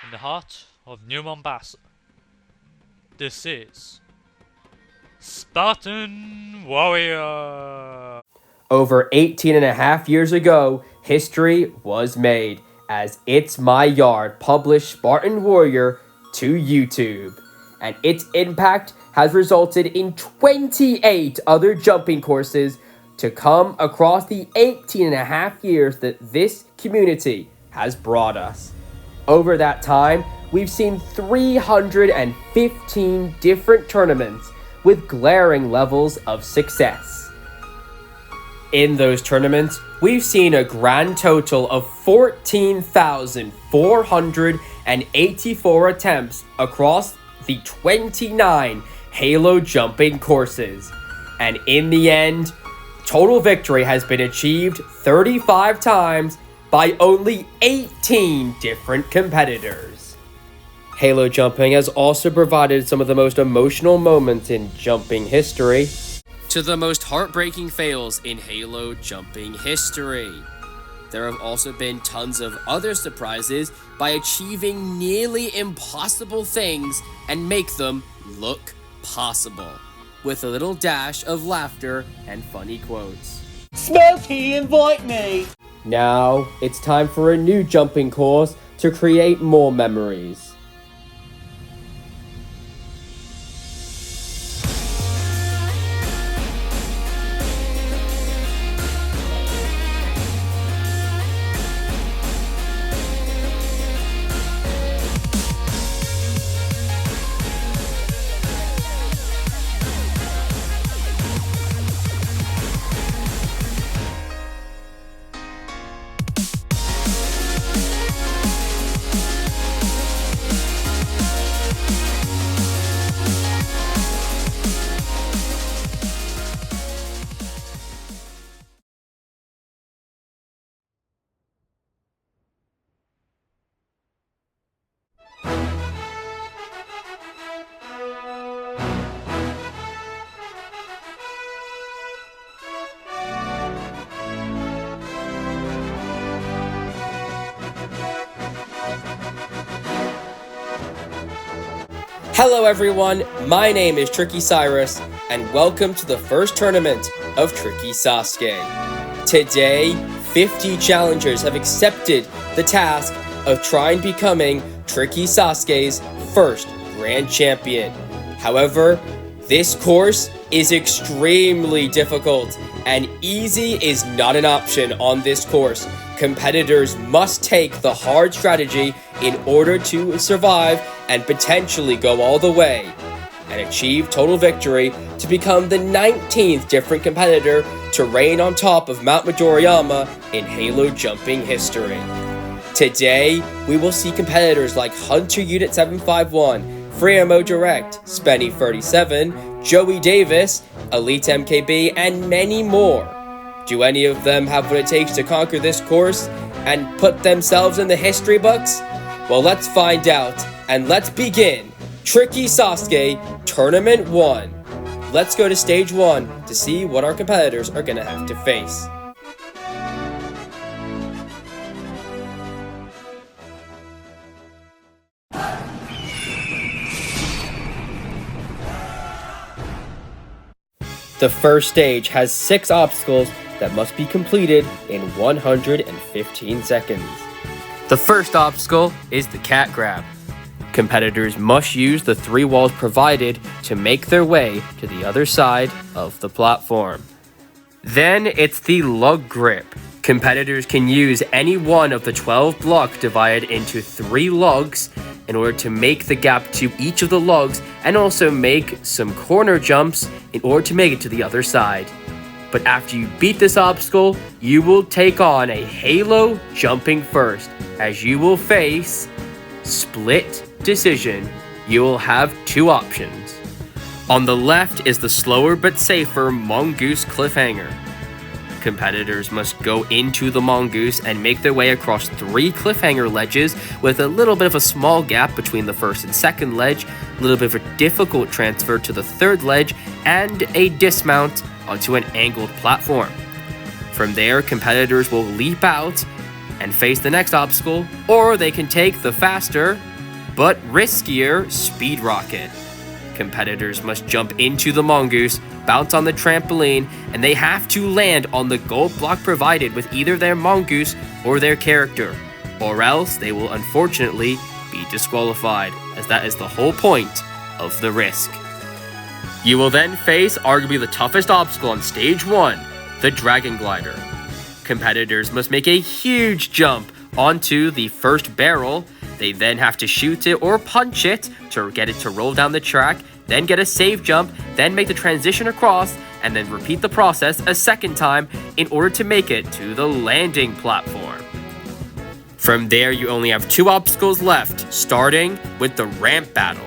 in the heart of New Mombasa. This is Spartan Warrior. Over 18 and a half years ago, history was made as It's My Yard published Spartan Warrior to YouTube. And its impact has resulted in 28 other jumping courses to come across the 18 and a half years that this community has brought us. Over that time, we've seen 315 different tournaments with glaring levels of success. In those tournaments, we've seen a grand total of 14,484 attempts across the 29 Halo jumping courses. And in the end, total victory has been achieved 35 times by only 18 different competitors. Halo jumping has also provided some of the most emotional moments in jumping history to the most heartbreaking fails in Halo jumping history. There have also been tons of other surprises by achieving nearly impossible things and make them look possible, with a little dash of laughter and funny quotes. Smokey, invite me! Now, it's time for a new jumping course to create more memories. Hello everyone, my name is TrickyCyrus, and welcome to the first tournament of Tricky Sasuke. Today, 50 challengers have accepted the task of trying becoming Tricky Sasuke's first Grand Champion. However, this course is extremely difficult, and easy is not an option on this course. Competitors must take the hard strategy in order to survive and potentially go all the way and achieve total victory to become the 19th different competitor to reign on top of Mount Midoriyama in Halo jumping history. Today, we will see competitors like Hunter Unit 751, Freemo Direct, Spenny 37, Joey Davis, eiltemkb, and many more. Do any of them have what it takes to conquer this course and put themselves in the history books? Well, let's find out, and let's begin Tricky Sasuke Tournament 1. Let's go to Stage 1 to see what our competitors are going to have to face. The first stage has 6 obstacles that must be completed in 115 seconds. The first obstacle is the cat grab. Competitors must use the 3 walls provided to make their way to the other side of the platform. Then it's the lug grip. Competitors can use any one of the 12 blocks divided into 3 lugs in order to make the gap to each of the lugs and also make some corner jumps in order to make it to the other side. But after you beat this obstacle, you will take on a Halo jumping first, as you will face split decision. You will have 2 options. On the left is the slower but safer Mongoose cliffhanger. Competitors must go into the mongoose and make their way across 3 cliffhanger ledges with a little bit of a small gap between the first and second ledge, a little bit of a difficult transfer to the third ledge, and a dismount onto an angled platform. From there, competitors will leap out and face the next obstacle, or they can take the faster but riskier speed rocket. Competitors must jump into the mongoose, bounce on the trampoline, and they have to land on the gold block provided with either their mongoose or their character, or else they will unfortunately be disqualified, as that is the whole point of the risk. You will then face arguably the toughest obstacle on stage 1, the dragon glider. Competitors must make a huge jump onto the first barrel. They then have to shoot it or punch it to get it to roll down the track, then get a safe jump, then make the transition across, and then repeat the process a second time in order to make it to the landing platform. From there, you only have 2 obstacles left, starting with the ramp battle.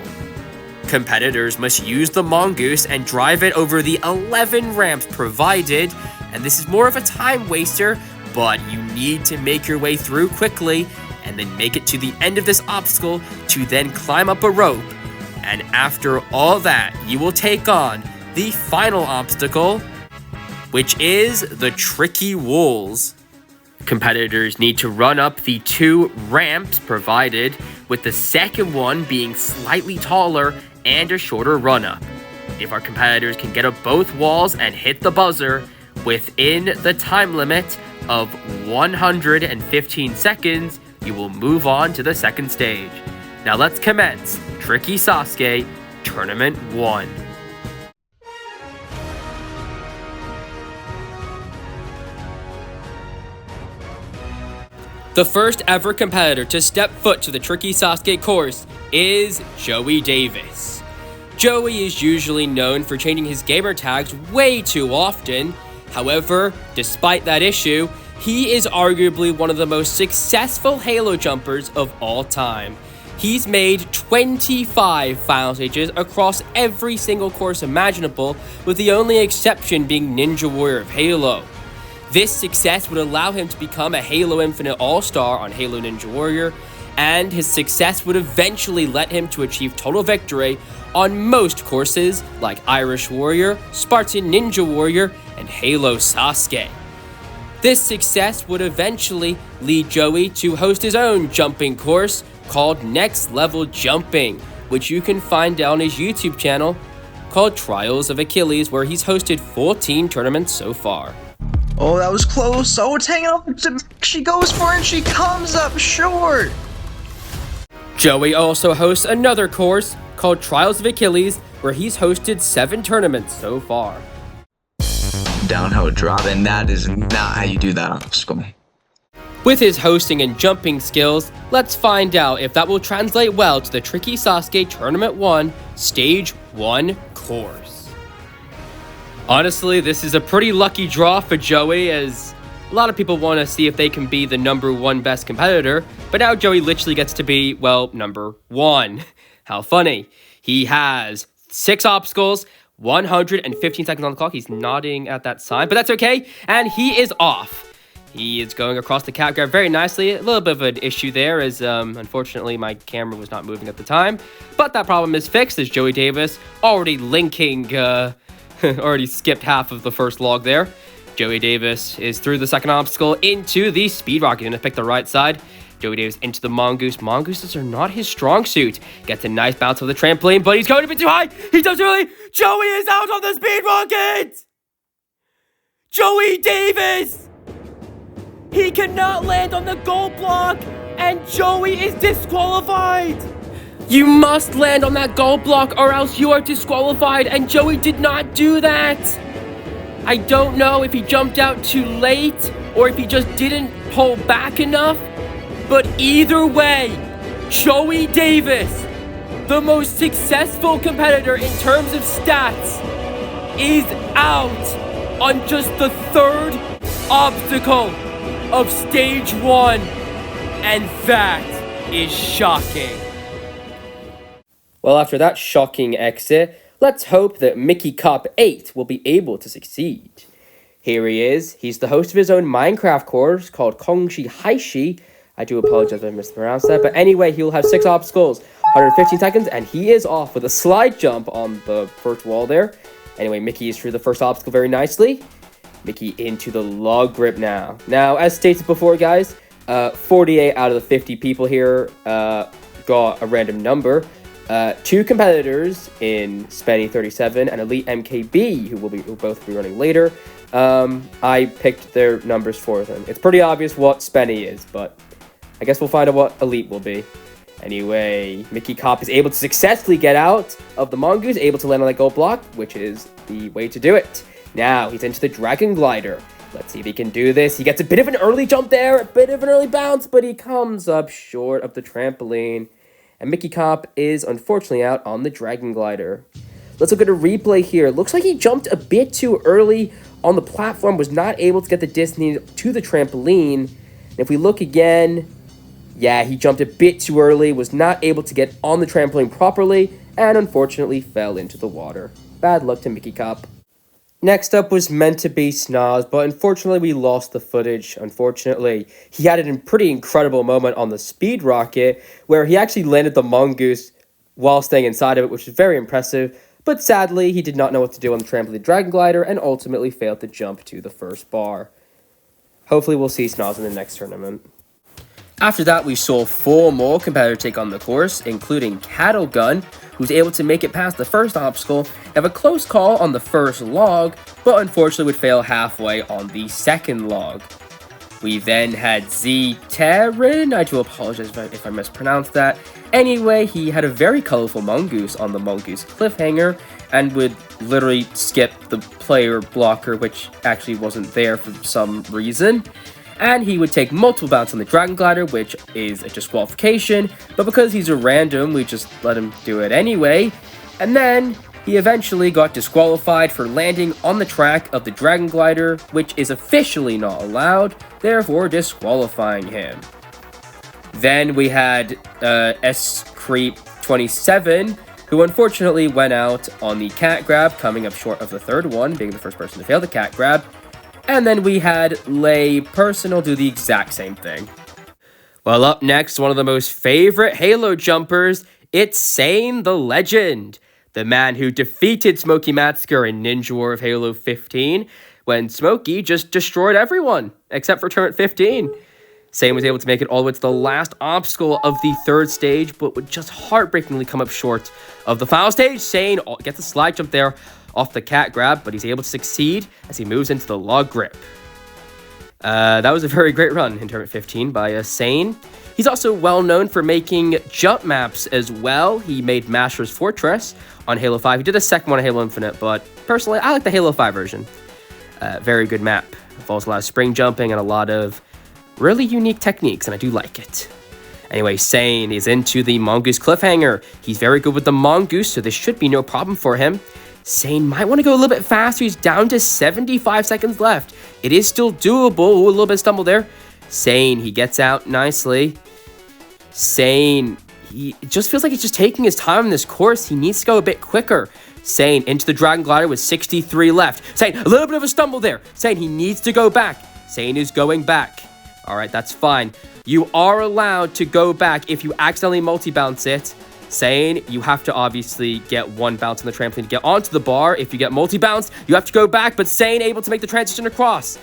Competitors must use the mongoose and drive it over the 11 ramps provided, and this is more of a time waster, but you need to make your way through quickly and then make it to the end of this obstacle to then climb up a rope. And after all that, you will take on the final obstacle, which is the Tricky Walls. Competitors need to run up the 2 ramps provided, with the second one being slightly taller and a shorter run-up. If our competitors can get up both walls and hit the buzzer within the time limit of 115 seconds, you will move on to the second stage. Now let's commence Tricky Sasuke Tournament 1. The first ever competitor to step foot to the Tricky Sasuke course is Joey Davis. Joey is usually known for changing his gamer tags way too often. However, despite that issue, he is arguably one of the most successful Halo jumpers of all time. He's made 25 final stages across every single course imaginable, with the only exception being Ninja Warrior of Halo. This success would allow him to become a Halo Infinite All-Star on Halo Ninja Warrior, and his success would eventually let him to achieve total victory on most courses like Irish Warrior, Spartan Ninja Warrior, and Halo Sasuke. This success would eventually lead Joey to host his own jumping course called Next Level Jumping, which you can find on his YouTube channel called Trials of Achilles, where he's hosted 14 tournaments so far. Oh, that was close. Oh, it's hanging up. She goes for it and she comes up short. Joey also hosts another course called Trials of Achilles, where he's hosted 7 tournaments so far. Downhill drop, and that is not how you do that obstacle. With his hosting and jumping skills, let's find out if that will translate well to the Tricky Sasuke Tournament 1 Stage 1 course. Honestly, this is a pretty lucky draw for Joey, as a lot of people want to see if they can be the #1 best competitor, but now Joey literally gets to be, well, #1. How funny. He has 6 obstacles, 115 seconds on the clock. He's nodding at that sign, but that's okay, and he is off. He is going across the cap grab very nicely. A little bit of an issue there, as unfortunately my camera was not moving at the time, but that problem is fixed, as Joey Davis already linking, already skipped half of the first log there. Joey Davis is through the second obstacle into the speed rocket. Gonna pick the right side. Joey Davis into the mongoose. Mongooses are not his strong suit. Gets a nice bounce of the trampoline, but he's going a bit too high. He does early. Joey is out on the speed rocket. Joey Davis. He cannot land on the gold block, and Joey is disqualified. You must land on that gold block or else you are disqualified, and Joey did not do that. I don't know if he jumped out too late or if he just didn't pull back enough, but either way, Joey Davis, the most successful competitor in terms of stats, is out on just the 3rd obstacle of Stage 1, and that is shocking. Well, after that shocking exit, let's hope that Mickey Cop 8 will be able to succeed. Here he is. He's the host of his own Minecraft course called Kongshi Haishi. I do apologize if I mispronounced that. But anyway, he will have 6 obstacles, 115 seconds, and he is off with a slide jump on the first wall there. Anyway, Mickey is through the first obstacle very nicely. Mickey into the log grip now. Now, as stated before, guys, 48 out of the 50 people here got a random number. 2 competitors in Spenny37 and eiltemkb, who will both be running later. I picked their numbers for them. It's pretty obvious what Spenny is, but I guess we'll find out what Elite will be. Anyway, Mickey Cop is able to successfully get out of the mongoose, able to land on that gold block, which is the way to do it. Now, he's into the Dragon Glider. Let's see if he can do this. He gets a bit of an early jump there, a bit of an early bounce, but he comes up short of the trampoline. And Mickey Cop is unfortunately out on the Dragon Glider. Let's look at a replay here. Looks like he jumped a bit too early on the platform, was not able to get the distance needed to the trampoline. And if we look again, yeah, he jumped a bit too early, was not able to get on the trampoline properly, and unfortunately fell into the water. Bad luck to Mickey Cop. Next up was meant to be Snoz, but unfortunately we lost the footage. Unfortunately, he had a pretty incredible moment on the speed rocket where he actually landed the mongoose while staying inside of it, which is very impressive. But sadly, he did not know what to do on the trampoline Dragon Glider and ultimately failed to jump to the first bar. Hopefully we'll see Snoz in the next tournament. After that, we saw 4 more competitors take on the course, including Cattle Gun, who's able to make it past the first obstacle, have a close call on the first log, but unfortunately would fail halfway on the second log. We then had Z-Terran, I do apologize if I mispronounced that. Anyway, he had a very colorful mongoose on the mongoose cliffhanger, and would literally skip the player blocker, which actually wasn't there for some reason. And he would take multiple bounces on the Dragon Glider, which is a disqualification, but because he's a random, we just let him do it anyway. And then he eventually got disqualified for landing on the track of the Dragon Glider, which is officially not allowed, therefore disqualifying him. Then we had S-Creep27, who unfortunately went out on the cat grab, coming up short of the third one, being the first person to fail the cat grab. And then we had Lay Personal do the exact same thing. Well, up next, one of the most favorite Halo jumpers, it's Sane the Legend, the man who defeated Smokey Matsker in Ninja War of Halo 15, when Smokey just destroyed everyone, except for Turret 15. Sane was able to make it all the way to the last obstacle of the third stage, but would just heartbreakingly come up short of the final stage. Sane gets a slide jump there off the cat grab, but he's able to succeed as he moves into the log grip. That was a very great run in Tournament 15 by Sane. He's also well known for making jump maps as well. He made Master's Fortress on Halo 5. He did a second one on Halo Infinite, but personally, I like the Halo 5 version. Very good map. Involves a lot of spring jumping and a lot of really unique techniques, and I do like it. Anyway, Sane is into the Mongoose cliffhanger. He's very good with the Mongoose, so this should be no problem for him. Sane might want to go a little bit faster. He's down to 75 seconds left. It is still doable. Ooh, a little bit of stumble there. Sane, he gets out nicely. Sane, it just feels like he's just taking his time in this course. He needs to go a bit quicker. Sane into the Dragon Glider with 63 left. Sane, a little bit of a stumble there. Sane, he needs to go back. Sane is going back. All right, that's fine. You are allowed to go back if you accidentally multi-bounce it. Sane, you have to obviously get one bounce on the trampoline to get onto the bar. If you get multi-bounce, you have to go back, but Sane able to make the transition across.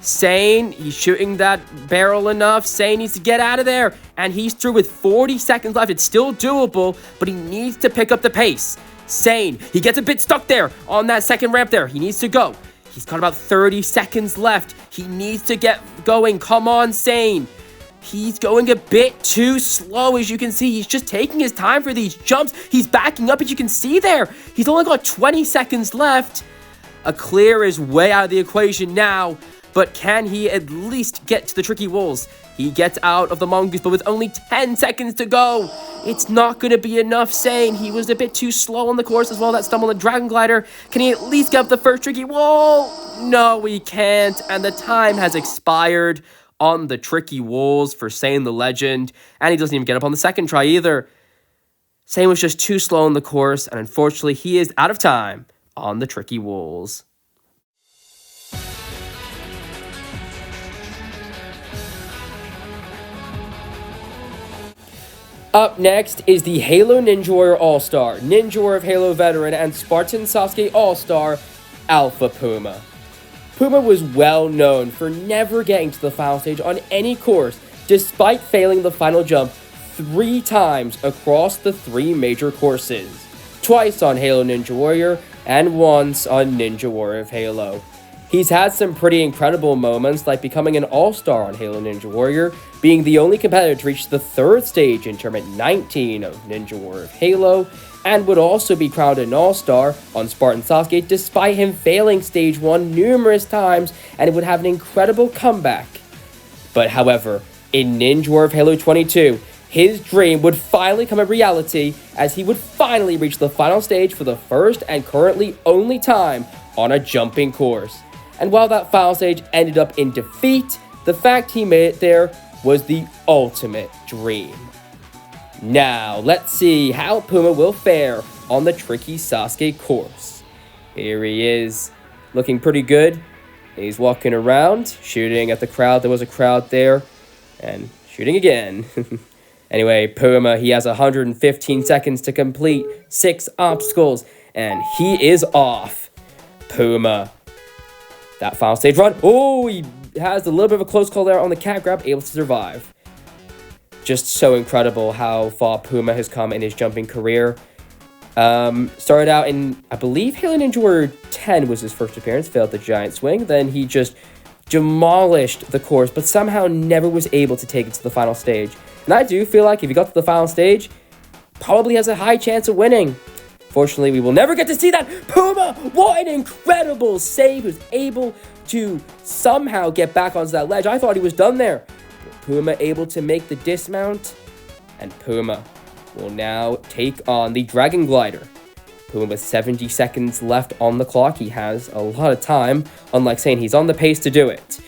Sane, he's shooting that barrel enough. Sane needs to get out of there, and he's through with 40 seconds left. It's still doable, but he needs to pick up the pace. Sane, he gets a bit stuck there on that second ramp there. He needs to go. He's got about 30 seconds left. He needs to get going. Come on, Sane. He's going a bit too slow, as you can see. He's just taking his time for these jumps. He's backing up, as you can see there. He's only got 20 seconds left. A clear is way out of the equation now, but can he at least get to the tricky walls? He gets out of the mongoose, but with only 10 seconds to go. It's not going to be enough, Sane. He was a bit too slow on the course as well. That stumble on the Dragon Glider. Can he at least get up the first tricky wall? No, he can't, and the time has expired on the tricky walls for Sane the Legend, and he doesn't even get up on the second try either. Sane was just too slow on the course, and unfortunately he is out of time on the tricky walls. Up next is the Halo Ninja Warrior All-Star, Ninja Warrior of Halo Veteran, and Spartan Sasuke All-Star, Alpha Puma. Puma was well known for never getting to the final stage on any course, despite failing the final jump 3 times across the 3 major courses. Twice on Halo Ninja Warrior, and once on Ninja Warrior of Halo. He's had some pretty incredible moments, like becoming an all-star on Halo Ninja Warrior, being the only competitor to reach the 3rd stage in Tournament 19 of Ninja Warrior of Halo, and would also be crowned an all-star on Spartan Sasuke despite him failing Stage 1 numerous times, and it would have an incredible comeback. But however, in Ninja Warrior of Halo 22, his dream would finally come a reality as he would finally reach the final stage for the first and currently only time on a jumping course. And while that final stage ended up in defeat, the fact he made it there was the ultimate dream. Now, let's see how Puma will fare on the Tricky Sasuke course. Here he is, looking pretty good. He's walking around, shooting at the crowd. There was a crowd there, and shooting again. Anyway, Puma, he has 115 seconds to complete 6 obstacles, and he is off. Puma. That final stage run. Oh, he has a little bit of a close call there on the cat grab, able to survive. Just so incredible how far Puma has come in his jumping career. Started out in, I believe, Halo Ninja Warrior 10 was his first appearance, failed the giant swing. Then he just demolished the course, but somehow never was able to take it to the final stage. And I do feel like if he got to the final stage, probably has a high chance of winning. Fortunately, we will never get to see that. Puma, what an incredible save. He was able to somehow get back onto that ledge. I thought he was done there. Puma able to make the dismount. And Puma will now take on the Dragon Glider. Puma with 70 seconds left on the clock. He has a lot of time, unlike saying he's on the pace to do it.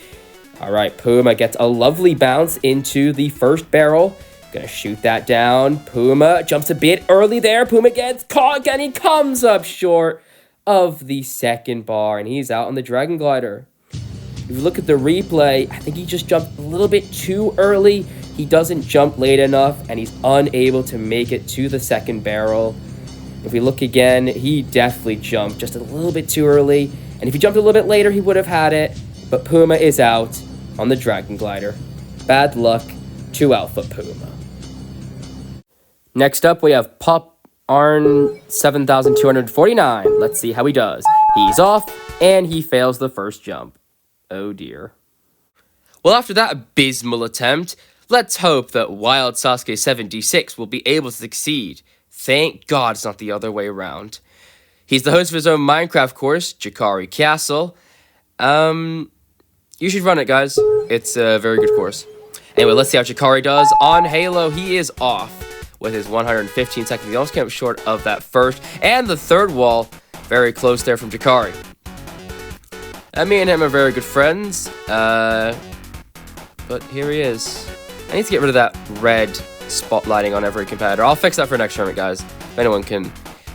All right, Puma gets a lovely bounce into the first barrel. Gonna shoot that down. Puma jumps a bit early there. Puma gets caught and he comes up short of the second bar, and he's out on the Dragon Glider. If you look at the replay, I think he just jumped a little bit too early. He doesn't jump late enough, and he's unable to make it to the second barrel. If we look again, he definitely jumped just a little bit too early, and if he jumped a little bit later, he would have had it, but Puma is out on the Dragon Glider. Bad luck to Alpha Puma. Next up, we have Pop Arn 7249. Let's see how he does. He's off, and he fails the first jump. Oh dear. Well, after that abysmal attempt, let's hope that Wild Sasuke 76 will be able to succeed. Thank God it's not the other way around. He's the host of his own Minecraft course, Jakari Castle. You should run it, guys. It's a very good course. Anyway, let's see how Jakari does. On Halo, he is off with his 115 seconds. He almost came up short of that first and the third wall. Very close there from Jakari. Me and him are very good friends. But here he is. I need to get rid of that red spotlighting on every competitor. I'll fix that for next tournament, guys. If anyone can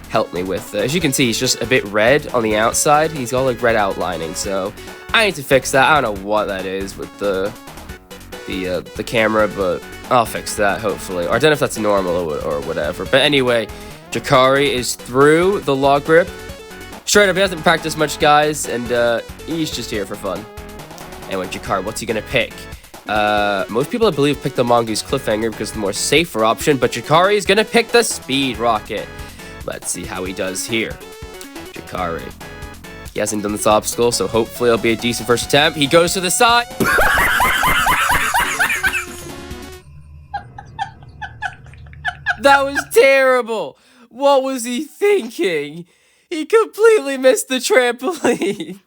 help me with as you can see, he's just a bit red on the outside. He's got like red outlining, so I need to fix that. I don't know what that is with the camera, but I'll fix that hopefully. Or I don't know if that's normal or whatever. But anyway, Jakari is through the log grip. Straight up, he hasn't practiced much, guys, and he's just here for fun. Anyway, Jakari, what's he gonna pick? Most people, I believe, pick the Mongoose Cliffhanger because it's the more safer option, but Jakari is gonna pick the Speed Rocket. Let's see how he does here. Jakari. He hasn't done this obstacle, so hopefully it'll be a decent first attempt. He goes to the side. That was terrible. What was he thinking? He completely missed the trampoline.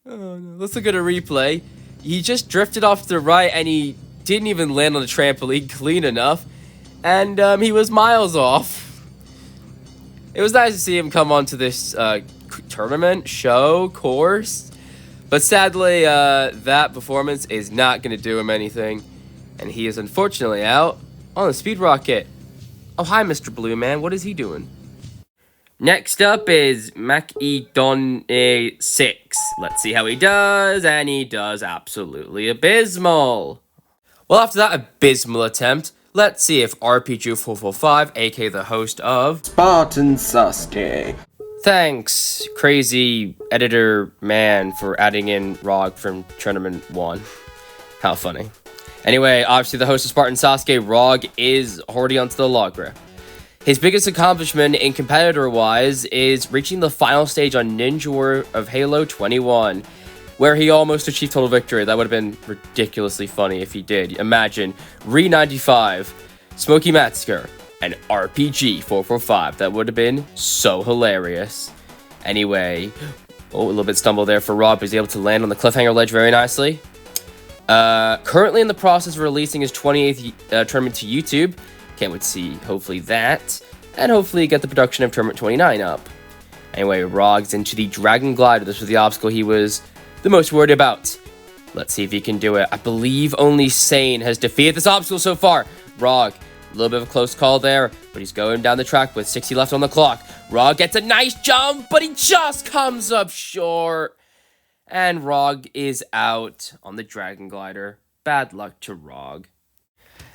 Oh no. Let's look at a replay. He just drifted off to the right and he didn't even land on the trampoline clean enough. And he was miles off. It was nice to see him come onto this tournament, show, course. But sadly, that performance is not going to do him anything. And he is unfortunately out on the Speed Rocket. Oh, hi, Mr. Blue Man. What is he doing? Next up is Macedon 6. Let's see how he does, and he does absolutely abysmal. Well, after that abysmal attempt, let's see if RPG445, aka the host of Spartan Sasuke. Thanks, crazy editor man, for adding in Rog from Tournament 1. How funny. Anyway, obviously the host of Spartan Sasuke, Rog, is already onto the log grip. His biggest accomplishment in competitor-wise is reaching the final stage on Ninja War of Halo 21, where he almost achieved total victory. That would have been ridiculously funny if he did. Imagine, Re-95, Smokey Matsker, and RPG 445. That would have been so hilarious. Anyway, a little bit stumble there for Rob, but he's able to land on the cliffhanger ledge very nicely. Currently in the process of releasing his 28th tournament to YouTube. Can't wait to see, hopefully, that. And hopefully get the production of Tournament 29 up. Anyway, Rog's into the Dragon Glider. This was the obstacle he was the most worried about. Let's see if he can do it. I believe only Sane has defeated this obstacle so far. Rog, a little bit of a close call there, but he's going down the track with 60 left on the clock. Rog gets a nice jump, but he just comes up short. And Rog is out on the Dragon Glider. Bad luck to Rog.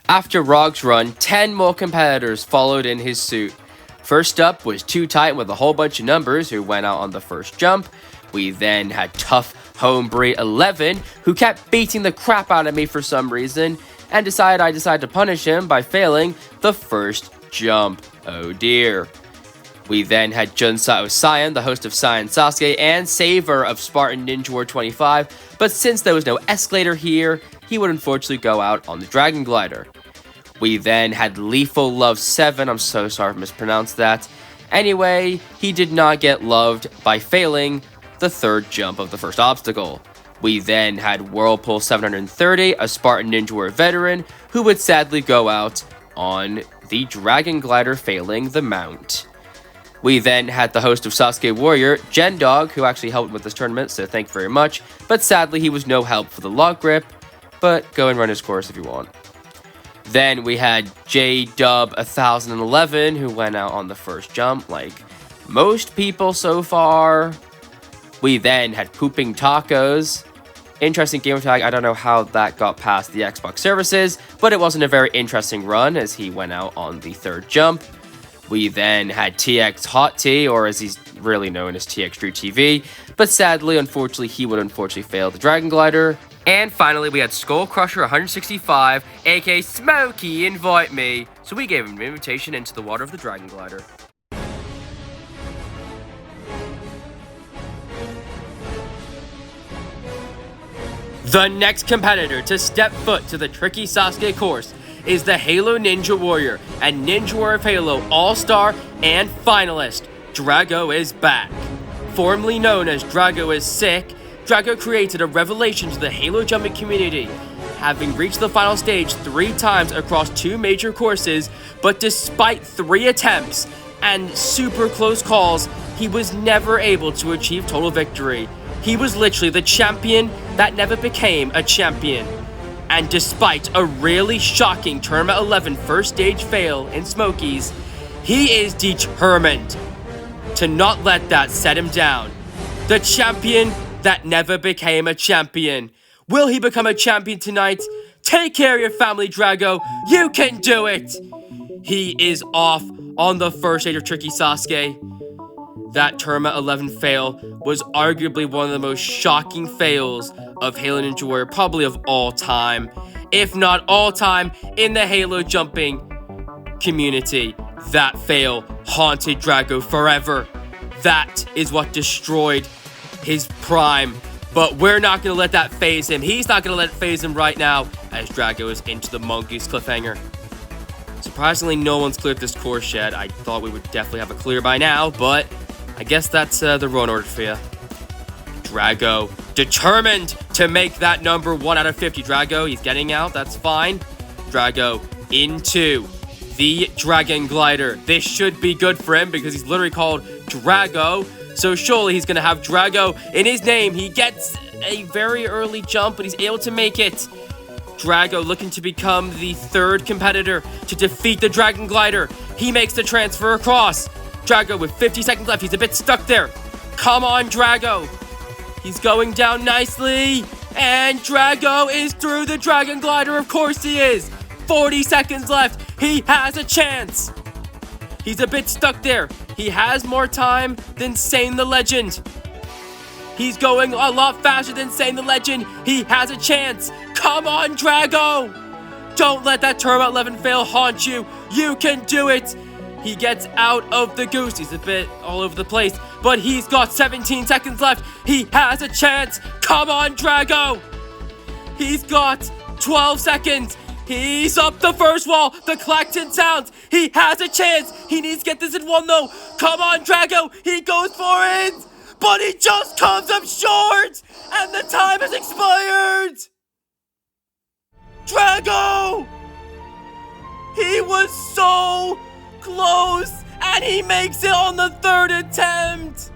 After Rog's run, 10 more competitors followed in his suit. First up was Too Tight with a whole bunch of numbers who went out on the first jump. We then had Tough Homebrew 11 who kept beating the crap out of me for some reason and I decided to punish him by failing the first jump. Oh dear. We then had Junsao Cyan, the host of Saiyan Sasuke and saver of Spartan Ninja War 25, but since there was no escalator here, he would unfortunately go out on the Dragon Glider. We then had Lethal Love 7, I'm so sorry if I mispronounced that. Anyway, he did not get loved by failing the third jump of the first obstacle. We then had Whirlpool 730, a Spartan Ninja War veteran, who would sadly go out on the Dragon Glider failing the mount. We then had the host of Sasuke Warrior, Gendog, who actually helped with this tournament, so thank you very much, but sadly he was no help for the log grip, but go and run his course if you want. Then we had J-Dub 1011, who went out on the first jump, like most people so far. We then had Pooping Tacos. Interesting gamer tag, I don't know how that got past the Xbox services, but it wasn't a very interesting run as he went out on the third jump. We then had TX Hot T, or as he's really known as TX Drew TV, but sadly, unfortunately, he would fail the Dragon Glider. And finally, we had Skull Crusher 165, aka Smokey, invite me. So we gave him an invitation into the water of the Dragon Glider. The next competitor to step foot to the Tricky Sasuke course is the Halo Ninja Warrior and Ninja War of Halo All-Star and finalist, Drago is back. Formerly known as Drago is Sick, Drago created a revelation to the Halo jumping community, having reached the final stage 3 times across 2 major courses, but despite 3 attempts and super close calls, he was never able to achieve total victory. He was literally the champion that never became a champion. And despite a really shocking Tournament 11 first stage fail in Smokies, he is determined to not let that set him down. The champion that never became a champion. Will he become a champion tonight? Take care of your family, Drago. You can do it! He is off on the first stage of Tricky Sasuke. That Tournament 11 fail was arguably one of the most shocking fails of Halo Ninja Warrior, probably of all time. If not all time, in the Halo jumping community. That fail haunted Drago forever. That is what destroyed his prime. But we're not going to let that phase him. He's not going to let it phase him right now as Drago is into the Mongoose cliffhanger. Surprisingly, no one's cleared this course yet. I thought we would definitely have a clear by now, but I guess that's the run order for you. Drago, determined to make that number 1 out of 50. Drago, he's getting out. That's fine. Drago into the Dragon Glider. This should be good for him because he's literally called Drago. So surely he's going to have Drago in his name. He gets a very early jump, but he's able to make it. Drago looking to become the 3rd competitor to defeat the Dragon Glider. He makes the transfer across. Drago with 50 seconds left. He's a bit stuck there. Come on, Drago. He's going down nicely. And Drago is through the Dragon Glider. Of course he is. 40 seconds left. He has a chance. He's a bit stuck there. He has more time than Sane the Legend. He's going a lot faster than Sane the Legend. He has a chance. Come on, Drago. Don't let that turn about 11 fail haunt you. You can do it. He gets out of the goose. He's a bit all over the place, but he's got 17 seconds left. He has a chance. Come on, Drago. He's got 12 seconds. He's up the first wall. The Clacton sounds. He has a chance. He needs to get this in one, though. Come on, Drago. He goes for it. But he just comes up short. And the time has expired. Drago. He was so close. And he makes it on the third attempt.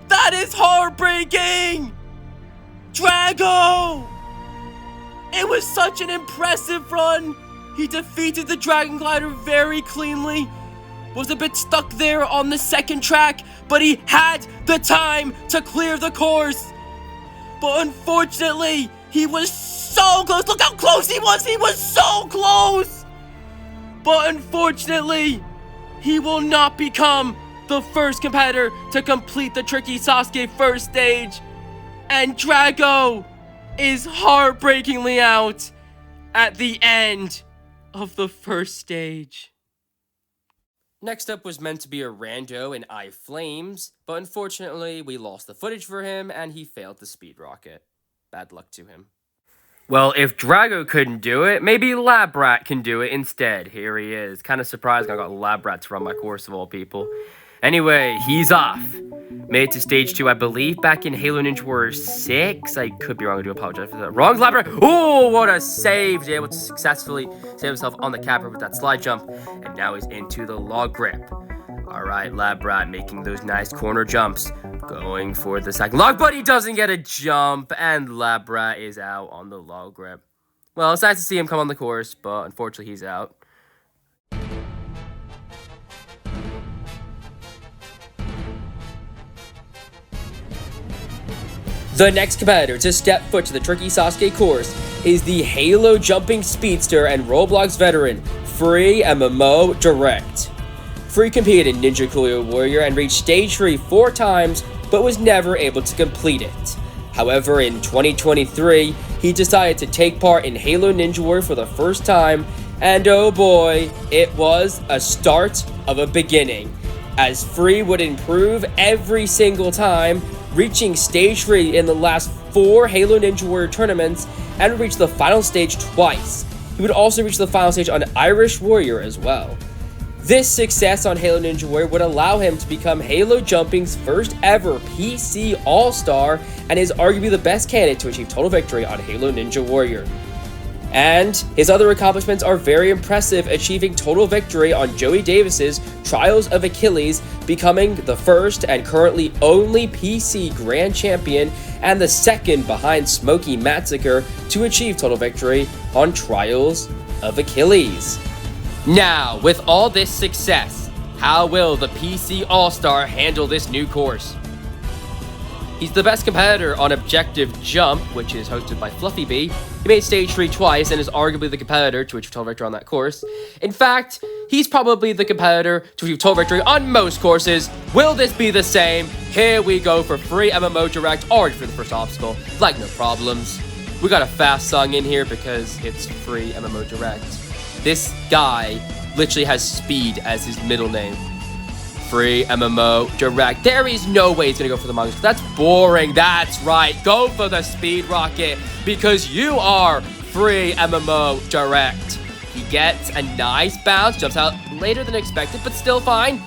That is heartbreaking. Drago. It was such an impressive run. He defeated the Dragon Glider very cleanly. Was a bit stuck there on the second track, but he had the time to clear the course. But unfortunately, he was so close. Look how close he was. He was so close. But unfortunately, he will not become the first competitor to complete the Tricky Sasuke first stage. And Drago is heartbreakingly out at the end of the first stage. Next up was meant to be a rando in iFlames, but unfortunately we lost the footage for him and he failed the speed rocket. Bad luck to him. Well, if Drago couldn't do it, maybe Labrat can do it instead. Here he is. Kind of surprised I got Labrat to run my course of all people. Anyway, he's off. Made it to stage 2, I believe, back in Halo Ninja Warrior 6. I could be wrong, I do apologize for that. Wrong Labrat! Oh, what a save! He's able to successfully save himself on the capper with that slide jump. And now he's into the log grip. Alright, Labrat making those nice corner jumps. Going for the second log, but he doesn't get a jump. And Labrat is out on the log grip. Well, it's nice to see him come on the course, but unfortunately he's out. The next competitor to step foot to the Tricky Sasuke course is the Halo jumping speedster and Roblox veteran, Free MMO Direct. Free competed in Ninja Coolio Warrior and reached stage 3 4 times, but was never able to complete it. However, in 2023, he decided to take part in Halo Ninja Warrior for the first time, and oh boy, it was a start of a beginning, as Free would improve every single time, reaching stage 3 in the last 4 Halo Ninja Warrior tournaments, and reach the final stage twice. He would also reach the final stage on Irish Warrior as well. This success on Halo Ninja Warrior would allow him to become Halo Jumping's first ever PC All-Star, and is arguably the best candidate to achieve total victory on Halo Ninja Warrior. And his other accomplishments are very impressive, achieving total victory on Joey Davis's Trials of Achilles, becoming the first and currently only PC Grand Champion and the second behind Smokey Massacre to achieve total victory on Trials of Achilles. Now, with all this success, how will the PC All-Star handle this new course? He's the best competitor on Objective Jump, which is hosted by Fluffy Bee. He made stage 3 twice and is arguably the competitor to achieve total victory on that course. In fact, he's probably the competitor to achieve total victory on most courses. Will this be the same? Here we go for Free MMO Direct, already for the first obstacle, like no problems. We got a fast song in here because it's Free MMO Direct. This guy literally has speed as his middle name. Free MMO Direct. There is no way he's gonna go for the mongoose. That's boring. That's right. Go for the speed rocket because you are Free MMO Direct. He gets a nice bounce, jumps out later than expected, but still fine.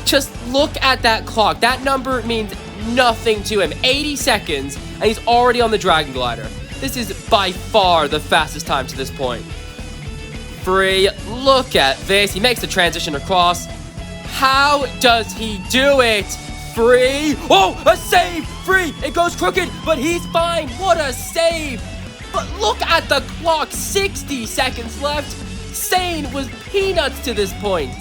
Just look at that clock. That number means nothing to him. 80 seconds, and he's already on the Dragon Glider. This is by far the fastest time to this point. Free, look at this. He makes the transition across. How does he do it? Free. Oh, a save. Free. It goes crooked, but he's fine. What a save. But look at the clock. 60 seconds left. Sane was peanuts to this point.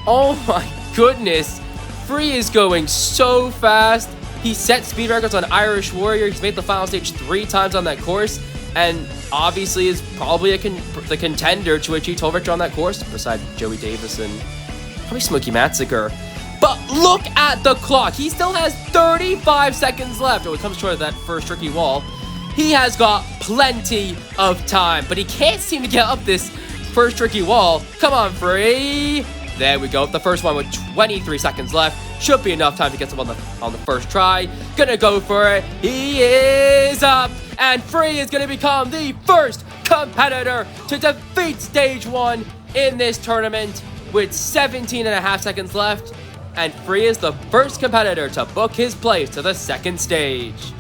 Oh my goodness. Free is going so fast. He set speed records on Irish Warrior. He's made the final stage 3 times on that course. And obviously is probably the contender to achieve total victory on that course, besides Joey Davis and probably Smokey Massacre. But look at the clock. He still has 35 seconds left. Oh, it comes short of that first tricky wall. He has got plenty of time, but he can't seem to get up this first tricky wall. Come on, Free. There we go. The first one with 23 seconds left. Should be enough time to get him on the first try. Gonna go for it. He is up. And Free is gonna become the first competitor to defeat stage 1 in this tournament with 17.5 seconds left. And Free is the first competitor to book his place to the second stage.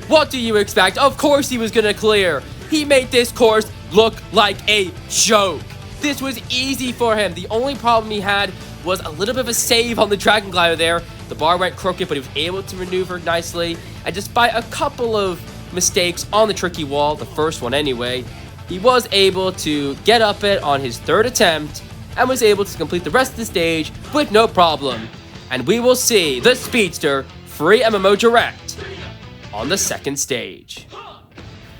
What do you expect? Of course he was gonna clear. He made this course look like a joke. This was easy for him. The only problem he had was a little bit of a save on the Dragon Glider there. The bar went crooked, but he was able to maneuver nicely. And despite a couple of mistakes on the tricky wall, the first one anyway, he was able to get up it on his third attempt and was able to complete the rest of the stage with no problem. And we will see the speedster Free MMO Direct on the second stage.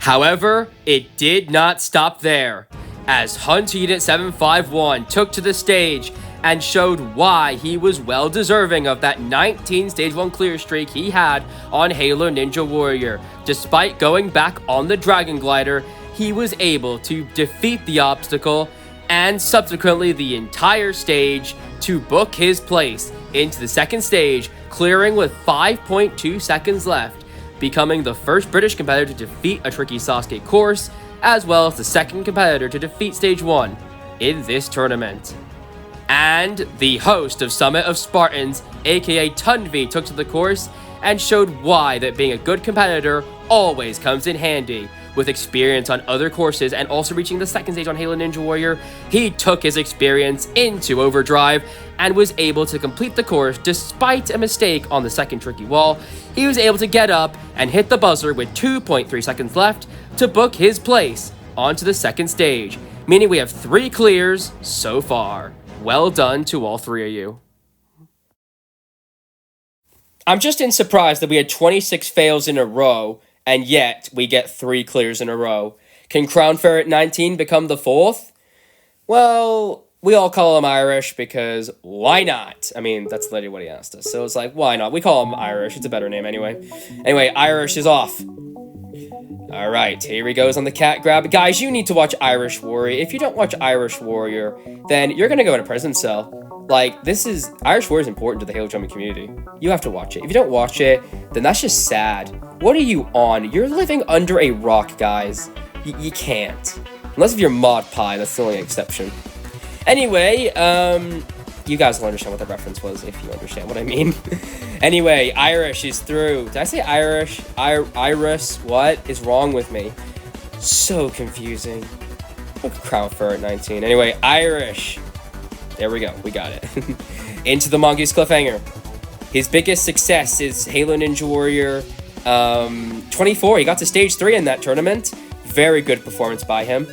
However, it did not stop there, as Hunter Unit 751 took to the stage and showed why he was well deserving of that 19 stage 1 clear streak he had on Halo Ninja Warrior. Despite going back on the Dragon Glider, he was able to defeat the obstacle and subsequently the entire stage to book his place into the second stage, clearing with 5.2 seconds left, becoming the first British competitor to defeat a Tricky Sasuke course, as well as the second competitor to defeat stage 1 in this tournament. And the host of Summit of Spartans, aka Tunvi, took to the course and showed why that being a good competitor always comes in handy. With experience on other courses and also reaching the second stage on Halo Ninja Warrior, he took his experience into overdrive and was able to complete the course despite a mistake on the second tricky wall. He was able to get up and hit the buzzer with 2.3 seconds left to book his place onto the second stage, meaning we have 3 clears so far. Well done to all 3 of you. I'm just surprised that we had 26 fails in a row, and yet we get 3 clears in a row. Can Crown Ferret 19 become the 4th? Well, we all call him Irish because why not? I mean, that's literally what he asked us. So it's like, why not? We call him Irish. It's a better name anyway. Anyway, Irish is off. All right, here he goes on the cat grab. Guys, you need to watch Irish Warrior. If you don't watch Irish Warrior, then you're going to go in a prison cell. Like, Irish Warrior is important to the Halo jumping community. You have to watch it. If you don't watch it, then that's just sad. What are you on? You're living under a rock, guys. You can't. Unless if you're Mod Pie, that's the only exception. Anyway, you guys will understand what that reference was, if you understand what I mean. Anyway, Irish is through. Did I say Irish? Iris? What is wrong with me? So confusing. Look at Crown Ferret 19. Anyway, Irish. There we go. We got it. Into the Mongoose Cliffhanger. His biggest success is Halo Ninja Warrior 24. He got to stage 3 in that tournament. Very good performance by him.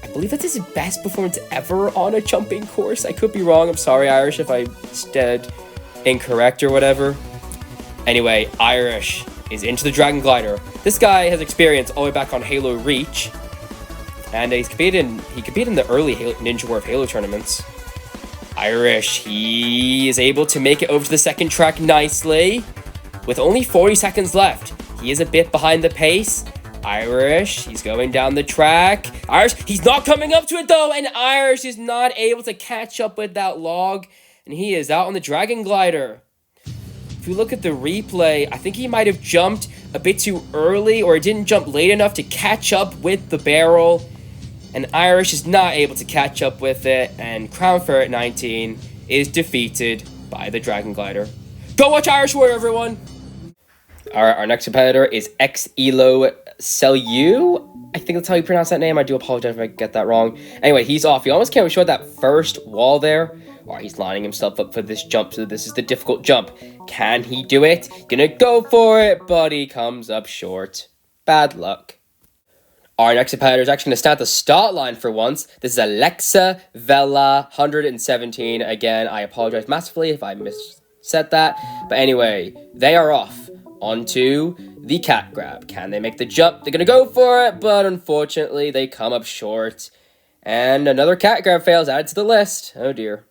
I believe that's his best performance ever on a jumping course. I could be wrong. I'm sorry, Irish, if I said incorrect or whatever. Anyway, Irish is into the Dragon Glider. This guy has experience all the way back on Halo Reach. And he competed in the early Ninja Warrior Halo tournaments. Irish, he is able to make it over to the second track nicely. With only 40 seconds left. He is a bit behind the pace. Irish, he's going down the track. Irish, he's not coming up to it though. And Irish is not able to catch up with that log. And he is out on the Dragon Glider. If you look at the replay, I think he might have jumped a bit too early or didn't jump late enough to catch up with the barrel. And Irish is not able to catch up with it, and Crown Ferret 19 is defeated by the Dragon Glider. Go watch Irish Warrior, everyone! Alright, our next competitor is Xelo Selu. I think that's how you pronounce that name. I do apologize if I get that wrong. Anyway, he's off. He almost came short that first wall there. Or he's lining himself up for this jump, so this is the difficult jump. Can he do it? Gonna go for it, but he comes up short. Bad luck. Our next competitor is actually going to start the start line for once. This is Alexa Vela 117. Again, I apologize massively if I missaid that. But anyway, they are off onto the cat grab. Can they make the jump? They're going to go for it, but unfortunately, they come up short. And another cat grab fails added to the list. Oh dear.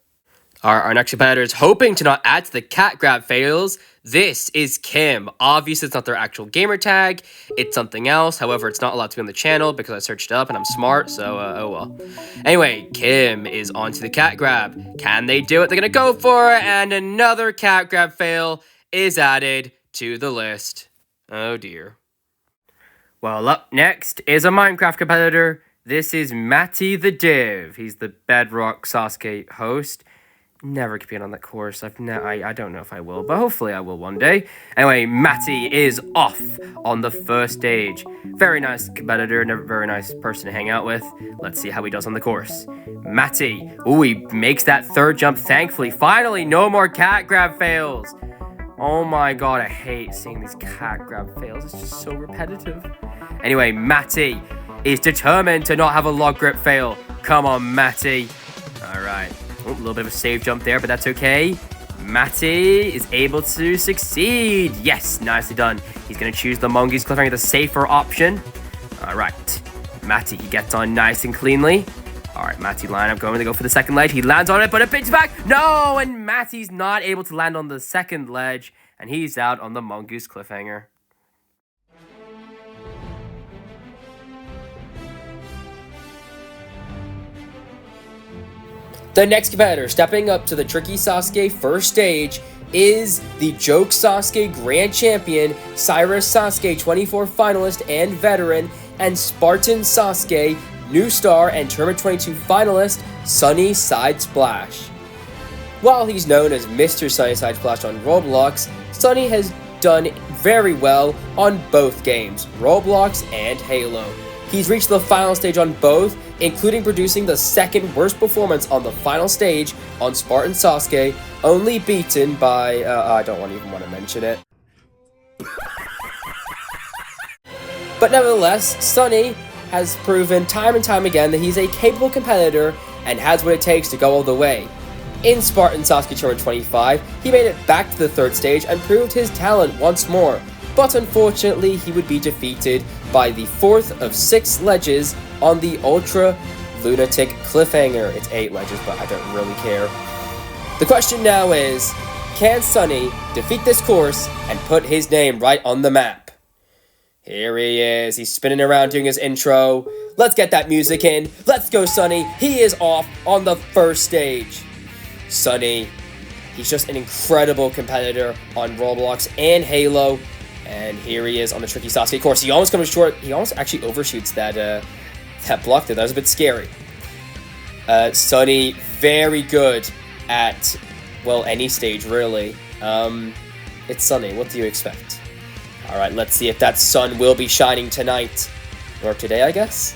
Our next competitor is hoping to not add to the cat grab fails. This is Kim. Obviously, it's not their actual gamer tag. It's something else. However, it's not allowed to be on the channel because I searched it up and I'm smart, so oh well. Anyway, Kim is onto the cat grab. Can they do it? They're gonna go for it, and another cat grab fail is added to the list. Oh dear. Well, up next is a Minecraft competitor. This is Matty the Div. He's the Bedrock Sasuke host. Never compete on that course. I don't know if I will, but hopefully I will one day. Anyway, Matty is off on the first stage. Very nice competitor, and a very nice person to hang out with. Let's see how he does on the course. Matty, ooh, he makes that third jump, thankfully. Finally, no more cat grab fails. Oh my god, I hate seeing these cat grab fails. It's just so repetitive. Anyway, Matty is determined to not have a log grip fail. Come on, Matty. All right. Oh, a little bit of a save jump there, but that's okay. Matty is able to succeed. Yes, nicely done. He's going to choose the Mongoose Cliffhanger, the safer option. All right. Matty, he gets on nice and cleanly. All right, Matty line up, going to go for the second ledge. He lands on it, but it pitches back. No, and Matty's not able to land on the second ledge, and he's out on the Mongoose Cliffhanger. The next competitor stepping up to the Tricky Sasuke first stage is the Joke Sasuke Grand Champion, Cyrus Sasuke 24 finalist and veteran, and Spartan Sasuke new star and Tournament 22 finalist, Sunny Side Splash. While he's known as Mr. Sunny Side Splash on Roblox, Sunny has done very well on both games, Roblox and Halo. He's reached the final stage on both, including producing the second worst performance on the final stage on Spartan Sasuke, only beaten by, I don't even want to mention it. But nevertheless, Sunny has proven time and time again that he's a capable competitor and has what it takes to go all the way. In Spartan Sasuke Tournament 25, he made it back to the third stage and proved his talent once more, but unfortunately he would be defeated by the fourth of 6 ledges on the Ultra Lunatic Cliffhanger. It's 8 ledges, but I don't really care. The question now is, can Sunny defeat this course and put his name right on the map? Here he is. He's spinning around doing his intro. Let's get that music in. Let's go, Sunny. He is off on the first stage. Sunny, he's just an incredible competitor on Roblox and Halo. And here he is on the Tricky Sasuke course. He almost comes short. He almost actually overshoots that block there. That was a bit scary. Sunny, very good at, well, any stage, really. It's Sunny. What do you expect? All right, let's see if that sun will be shining tonight. Or today, I guess?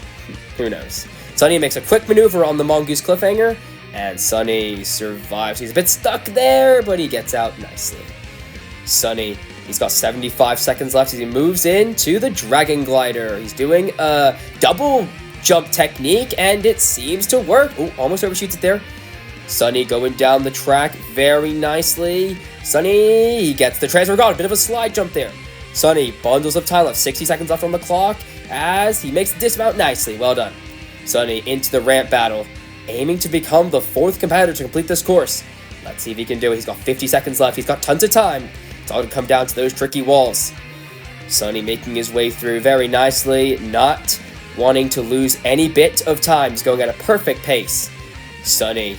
Who knows? Sunny makes a quick maneuver on the Mongoose Cliffhanger, and Sunny survives. He's a bit stuck there, but he gets out nicely. Sunny, he's got 75 seconds left as he moves into the Dragon Glider. He's doing a double jump technique, and it seems to work. Oh, almost overshoots it there. Sunny going down the track very nicely. Sunny, he gets the transfer guard. A bit of a slide jump there. Sunny, bundles of time left. 60 seconds left on the clock as he makes the dismount nicely. Well done. Sunny into the ramp battle, aiming to become the 4th competitor to complete this course. Let's see if he can do it. He's got 50 seconds left. He's got tons of time. It's all going to come down to those tricky walls. Sunny making his way through very nicely, not wanting to lose any bit of time. He's going at a perfect pace. Sunny,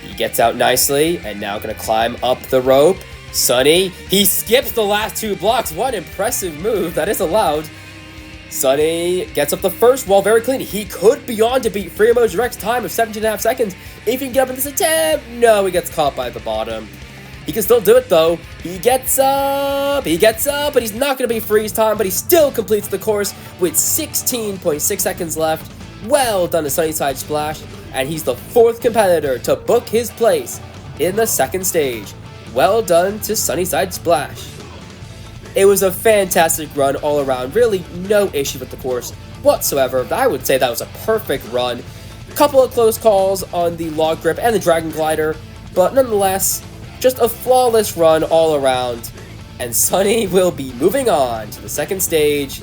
he gets out nicely and now going to climb up the rope. Sunny, he skips the last 2 blocks. What an impressive move. That is allowed. Sunny gets up the first wall very clean. He could be on to beat Freemo's direct time of 17.5 seconds if he can get up in this attempt. No, he gets caught by the bottom. He can still do it, though. He gets up, but he's not going to be freeze time, but he still completes the course with 16.6 seconds left. Well done to Sunny Side Splash, and he's the 4th competitor to book his place in the 2nd stage. Well done to Sunny Side Splash. It was a fantastic run all around. Really no issue with the course whatsoever. I would say that was a perfect run. Couple of close calls on the log grip and the dragon glider, but nonetheless, just a flawless run all around. And Sunny will be moving on to the 2nd stage.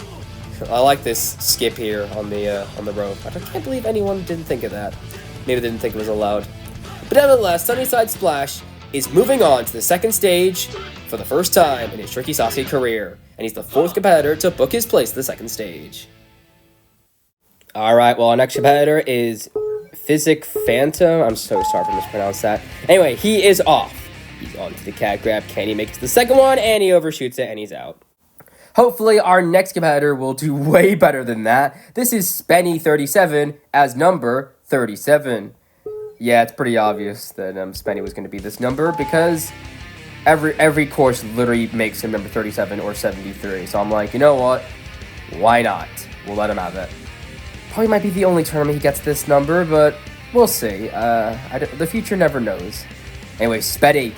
I like this skip here on the rope. I can't believe anyone didn't think of that. Maybe they didn't think it was allowed. But nevertheless, Sunnyside Splash is moving on to the second stage for the first time in his Tricky Sasuke career, and he's the 4th competitor to book his place at the second stage. Alright, well, our next competitor is Physic Phantom. I'm so sorry if I mispronounced that. Anyway, he is off. He's on to the cat grab. Can he make it to the second one? And he overshoots it, and he's out. Hopefully, our next competitor will do way better than that. This is Spenny37 as number 37. Yeah, it's pretty obvious that Spenny was going to be this number because every course literally makes him number 37 or 73. So I'm like, you know what? Why not? We'll let him have it. Probably might be the only tournament he gets this number, but we'll see. The future never knows. Anyway, Spenny.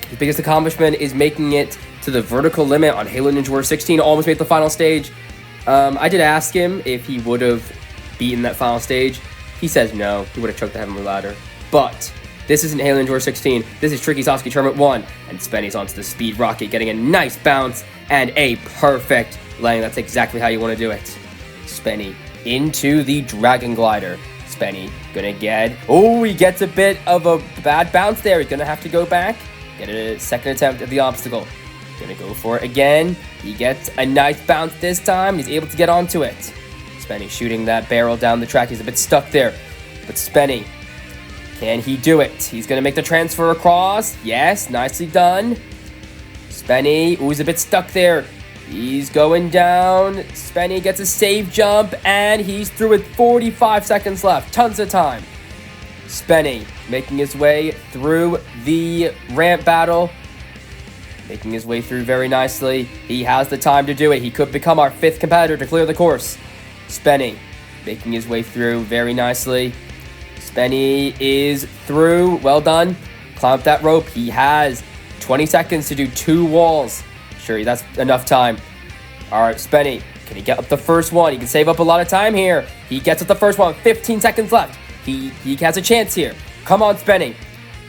His biggest accomplishment is making it to the vertical limit on Halo Ninja Warrior 16. Almost made the final stage. I did ask him if he would have beaten that final stage. He says no. He would have choked the Heavenly Ladder. But this isn't Halo Ninja Warrior 16. This is Tricky Sasuke Tournament 1. And Spenny's onto the Speed Rocket, getting a nice bounce and a perfect landing. That's exactly how you want to do it. Spenny into the Dragon Glider. Spenny gonna get... Oh, he gets a bit of a bad bounce there. He's gonna have to go back. Get a second attempt at the obstacle. Gonna go for it again. He gets a nice bounce this time. He's able to get onto it. Spenny shooting that barrel down the track. He's a bit stuck there. But Spenny, can he do it? He's gonna make the transfer across. Yes, nicely done. Spenny, ooh, he's a bit stuck there. He's going down. Spenny gets a save jump, and he's through with 45 seconds left. Tons of time. Spenny making his way through the ramp battle. Making his way through very nicely. He has the time to do it. He could become our 5th competitor to clear the course. Spenny making his way through very nicely. Spenny is through. Well done. Climb up that rope. He has 20 seconds to do 2 walls. Sure, that's enough time. All right, Spenny, can he get up the first one? He can save up a lot of time here. He gets up the first one. 15 seconds left. He has a chance here. Come on, Spenny.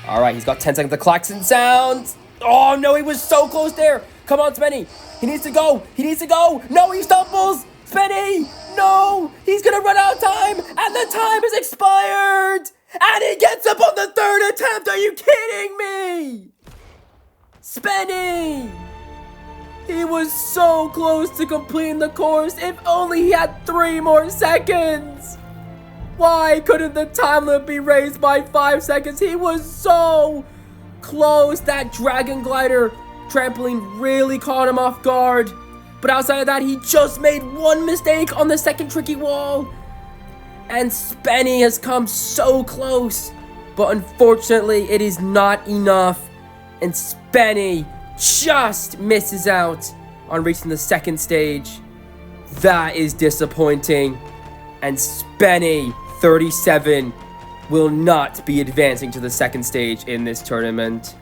All right, he's got 10 seconds. The klaxon sounds. Oh, no, he was so close there. Come on, Spenny. He needs to go. He needs to go. No, he stumbles. Spenny, no. He's going to run out of time, and the time has expired. And he gets up on the 3rd attempt. Are you kidding me? Spenny. He was so close to completing the course. If only he had 3 more seconds. Why couldn't the time limit be raised by 5 seconds? He was so close. That Dragon Glider trampoline really caught him off guard. But outside of that, he just made 1 mistake on the second tricky wall. And Spenny has come so close. But unfortunately, it is not enough. And Spenny just misses out on reaching the second stage. That is disappointing. And Spenny, 37, will not be advancing to the second stage in this tournament.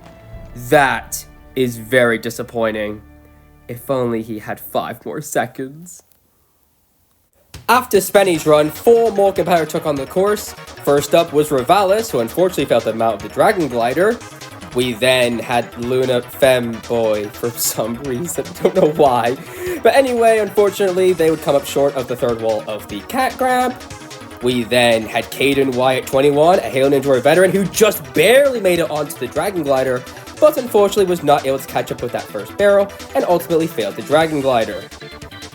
That is very disappointing. If only he had 5 more seconds. After Spenny's run, 4 more competitors took on the course. First up was Revalis, who unfortunately failed the mount of the Dragon Glider. We then had Luna Femboy for some reason. I don't know why. But anyway, unfortunately, they would come up short of the 3rd wall of the cat grab. We then had Caden Wyatt 21, a Halo Ninja Warrior veteran who just barely made it onto the Dragon Glider, but unfortunately was not able to catch up with that first barrel and ultimately failed the Dragon Glider.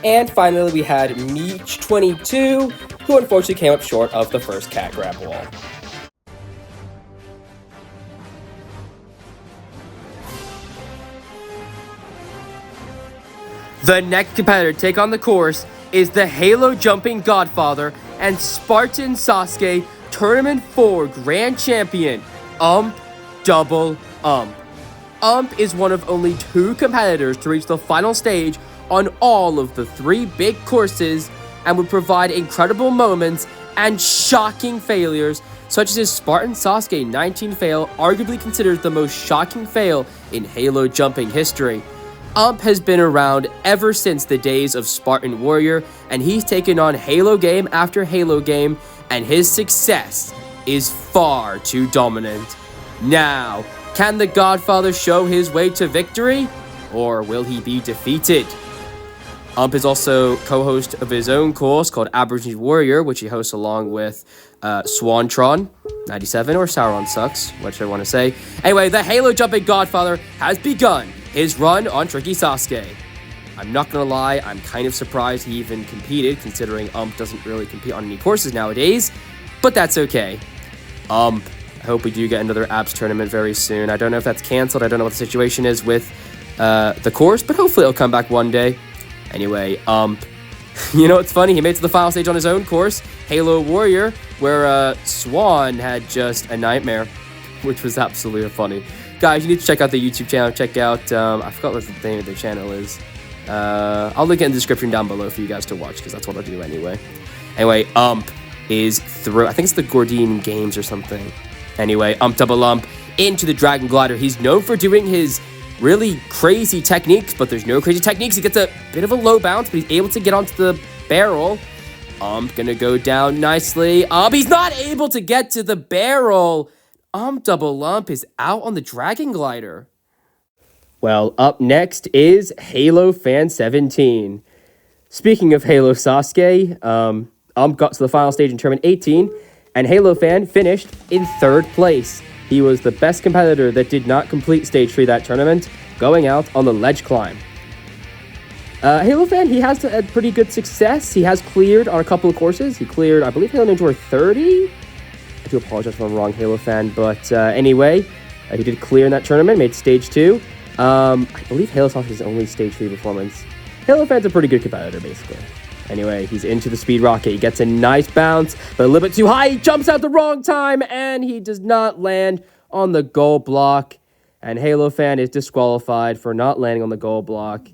And finally, we had Meech 22, who unfortunately came up short of the first cat grab wall. The next competitor to take on the course is the Halo Jumping Godfather and Spartan Sasuke Tournament 4 Grand Champion, Double Ump. Ump is one of only 2 competitors to reach the final stage on all of the 3 big courses and would provide incredible moments and shocking failures, such as his Spartan Sasuke 19 fail, arguably considered the most shocking fail in Halo jumping history. Ump has been around ever since the days of Spartan Warrior, and he's taken on Halo game after Halo game, and his success is far too dominant. Now, can the Godfather show his way to victory, or will he be defeated? Ump is also co-host of his own course called Aborigine Warrior, which he hosts along with Swantron. 97 or Sauron sucks, whichever I want to say. Anyway, the Halo Jumping Godfather has begun his run on Tricky Sasuke. I'm not gonna lie, I'm kind of surprised he even competed, considering doesn't really compete on any courses nowadays, but that's okay. I hope we do get another abs tournament very soon. I don't know if that's canceled, I don't know what the situation is with the course, but hopefully it'll come back one day. Anyway, you know what's funny? He made it to the final stage on his own course, Halo Warrior, where Swan had just a nightmare, which was absolutely funny. Guys, you need to check out the YouTube channel. Check out, I forgot what the name of the channel is. I'll link it in the description down below for you guys to watch, because that's what I'll do anyway. Anyway, is through, I think it's the Gordian Games or something. Anyway, double into the Dragon Glider. He's known for doing his really crazy techniques, but there's no crazy techniques. He gets a bit of a low bounce, but he's able to get onto the barrel. Gonna go down nicely. He's not able to get to the barrel. Double is out on the Dragon Glider. Well, up next is Halo Fan 17. Speaking of Halo Sasuke, got to the final stage in Tournament 18, and Halo Fan finished in 3rd place. He was the best competitor that did not complete Stage 3 that tournament, going out on the ledge climb. Halo Fan, he has had pretty good success. He has cleared on a couple of courses. He cleared, I believe, Halo Ninja Warrior 30. I do apologize if I'm wrong, Halo Fan, but anyway, he did clear in that tournament, made Stage 2. I believe Halo Sasuke is only Stage 3 performance. Halo Fan's a pretty good competitor, basically. Anyway, he's into the speed rocket. He gets a nice bounce, but a little bit too high. He jumps out the wrong time, and he does not land on the goal block. And Halo Fan is disqualified for not landing on the goal block.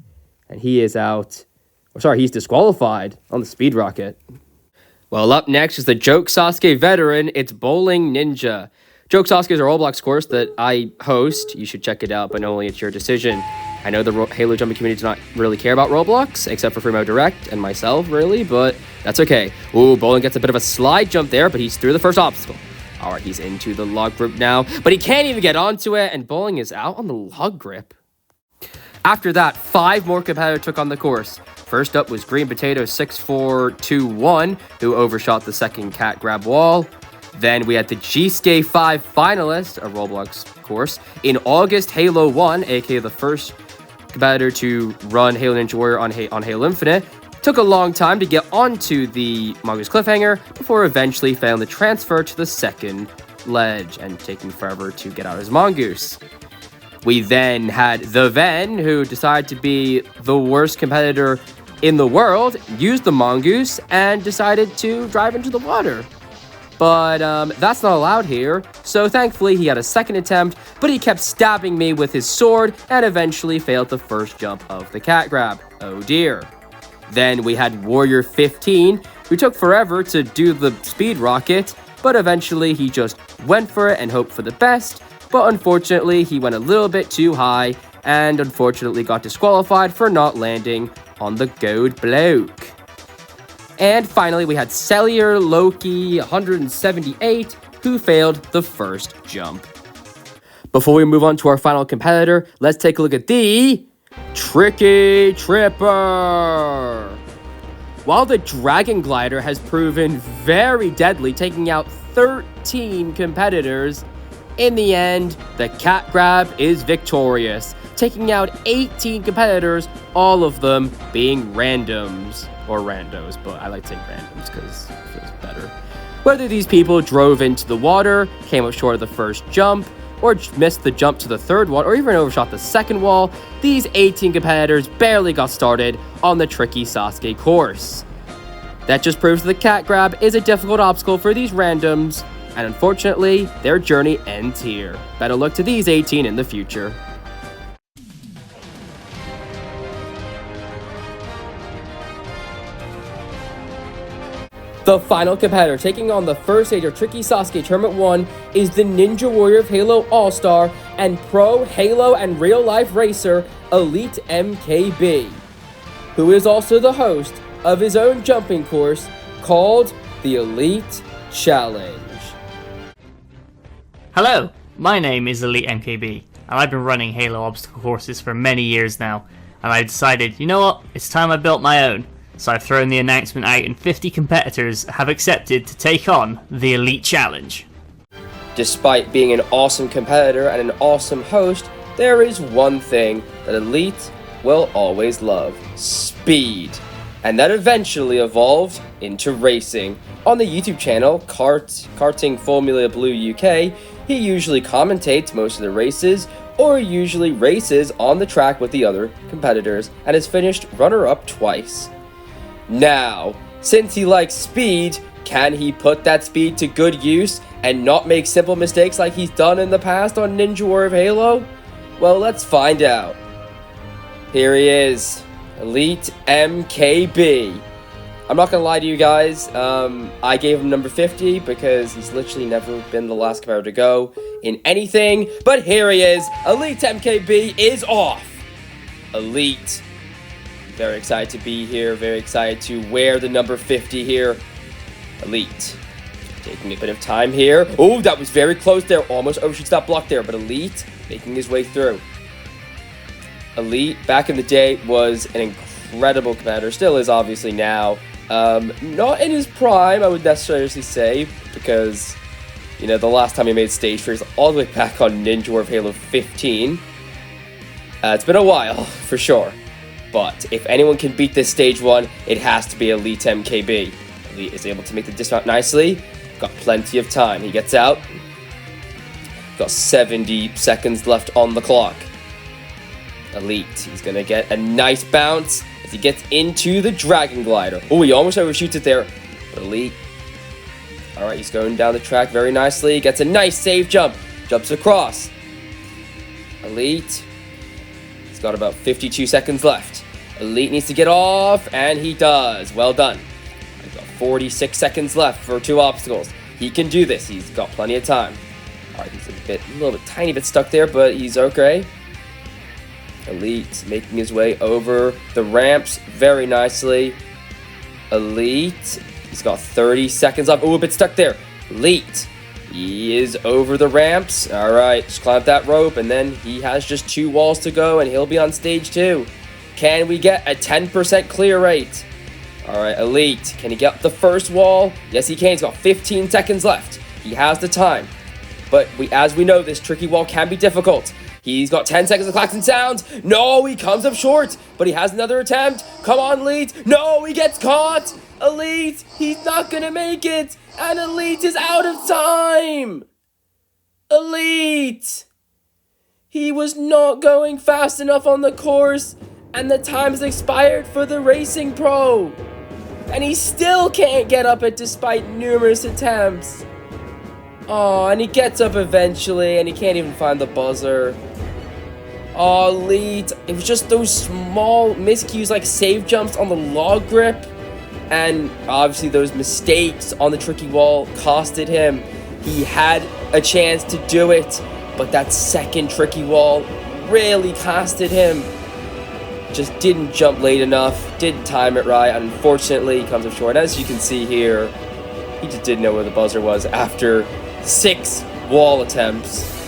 And he is out. He's disqualified on the speed rocket. Well, up next is the Joke Sasuke veteran. It's Bowling Ninja. Joke Sasuke is a Roblox course that I host. You should check it out, but only it's your decision. I know the Halo Jumping community does not really care about Roblox, except for Freemo Direct and myself, really, but that's okay. Ooh, Bowling gets a bit of a slide jump there, but he's through the first obstacle. All right, he's into the log grip now, but he can't even get onto it, and Bowling is out on the log grip. After that, 5 more competitors took on the course. First up was Green Potato 6421, who overshot the second cat grab wall. Then we had the G-Skate 5 finalist, a Roblox course, in August Halo 1, aka the first competitor to run Halo Ninja Warrior on Halo Infinite. Took a long time to get onto the Mongoose Cliffhanger before eventually failing the transfer to the second ledge and taking forever to get out his Mongoose. We then had the Ven, who decided to be the worst competitor in the world, used the Mongoose, and decided to drive into the water. But that's not allowed here, so thankfully he had a second attempt, but he kept stabbing me with his sword and eventually failed the first jump of the cat grab. Oh dear. Then we had Warrior 15, who took forever to do the speed rocket, but eventually he just went for it and hoped for the best, but unfortunately he went a little bit too high and unfortunately got disqualified for not landing on the gold bloke. And finally, we had Cellular Loki 178, who failed the first jump. Before we move on to our final competitor, let's take a look at the Tricky Tripper. While the Dragon Glider has proven very deadly, taking out 13 competitors, in the end, the cat grab is victorious, taking out 18 competitors, all of them being randoms. Or randos, but I like saying randoms because it feels better. Whether these people drove into the water, came up short of the first jump, or missed the jump to the third one, or even overshot the second wall, these 18 competitors barely got started on the Tricky Sasuke course. That just proves the cat grab is a difficult obstacle for these randoms, and unfortunately, their journey ends here. Better luck to these 18 in the future. The final competitor taking on the first stage of Tricky Sasuke Tournament 1 is the Ninja Warrior of Halo All-Star and pro Halo and real-life racer eiltemkb, who is also the host of his own jumping course called the Elite Challenge. Hello, my name is eiltemkb, and I've been running Halo obstacle courses for many years now, and I decided, you know what, it's time I built my own. So I've thrown the announcement out and 50 competitors have accepted to take on the Elite Challenge. Despite being an awesome competitor and an awesome host, there is one thing that Elite will always love: speed. And that eventually evolved into racing. On the YouTube channel, Karting Formula Blue UK, he usually commentates most of the races, or usually races on the track with the other competitors, and has finished runner-up twice. Now, since he likes speed, can he put that speed to good use and not make simple mistakes like he's done in the past on Ninja War of Halo? Well, let's find out. Here he is, eiltemkb. I'm not gonna lie to you guys, I gave him number 50 because he's literally never been the last competitor to go in anything, but here he is, eiltemkb is off. Elite, very excited to be here, very excited to wear the number 50 here. Elite, taking a bit of time here. Oh, that was very close there, almost overshoots that block there, but Elite making his way through. Elite, back in the day, was an incredible competitor, still is obviously now. Not in his prime, I would necessarily say, because, you know, the last time he made stage fears all the way back on Ninja War of Halo 15. It's been a while, for sure. But if anyone can beat this stage 1, it has to be eiltemkb. Elite is able to make the dismount nicely. Got plenty of time. He gets out. Got 70 seconds left on the clock. Elite, he's gonna get a nice bounce as he gets into the Dragon Glider. Oh, he almost overshoots it there. But Elite, alright, he's going down the track very nicely. Gets a nice save jump. Jumps across. Elite, he's got about 52 seconds left. Elite needs to get off, and he does. Well done. He's got 46 seconds left for 2 obstacles. He can do this. He's got plenty of time. Alright, he's a tiny bit stuck there, but he's okay. Elite making his way over the ramps very nicely. Elite, he's got 30 seconds left. Oh, a bit stuck there. Elite, he is over the ramps. All right, just climb that rope, and then he has just 2 walls to go, and he'll be on stage 2. Can we get a 10% clear rate? All right, Elite, can he get up the first wall? Yes, he can. He's got 15 seconds left. He has the time. But as we know, this tricky wall can be difficult. He's got 10 seconds of klaxon sounds. No, he comes up short, but he has another attempt. Come on, Elite. No, he gets caught. Elite, he's not going to make it. And Elite is out of time. Elite. He was not going fast enough on the course, and the time's expired for the Racing Pro. And he still can't get up it despite numerous attempts. Oh, and he gets up eventually, and he can't even find the buzzer. Oh, Elite. It was just those small miscues like save jumps on the log grip. And obviously those mistakes on the tricky wall costed him. He had a chance to do it, but that second tricky wall really costed him. Just didn't jump late enough, didn't time it right. Unfortunately, he comes up short. As you can see here, he just didn't know where the buzzer was after 6 wall attempts.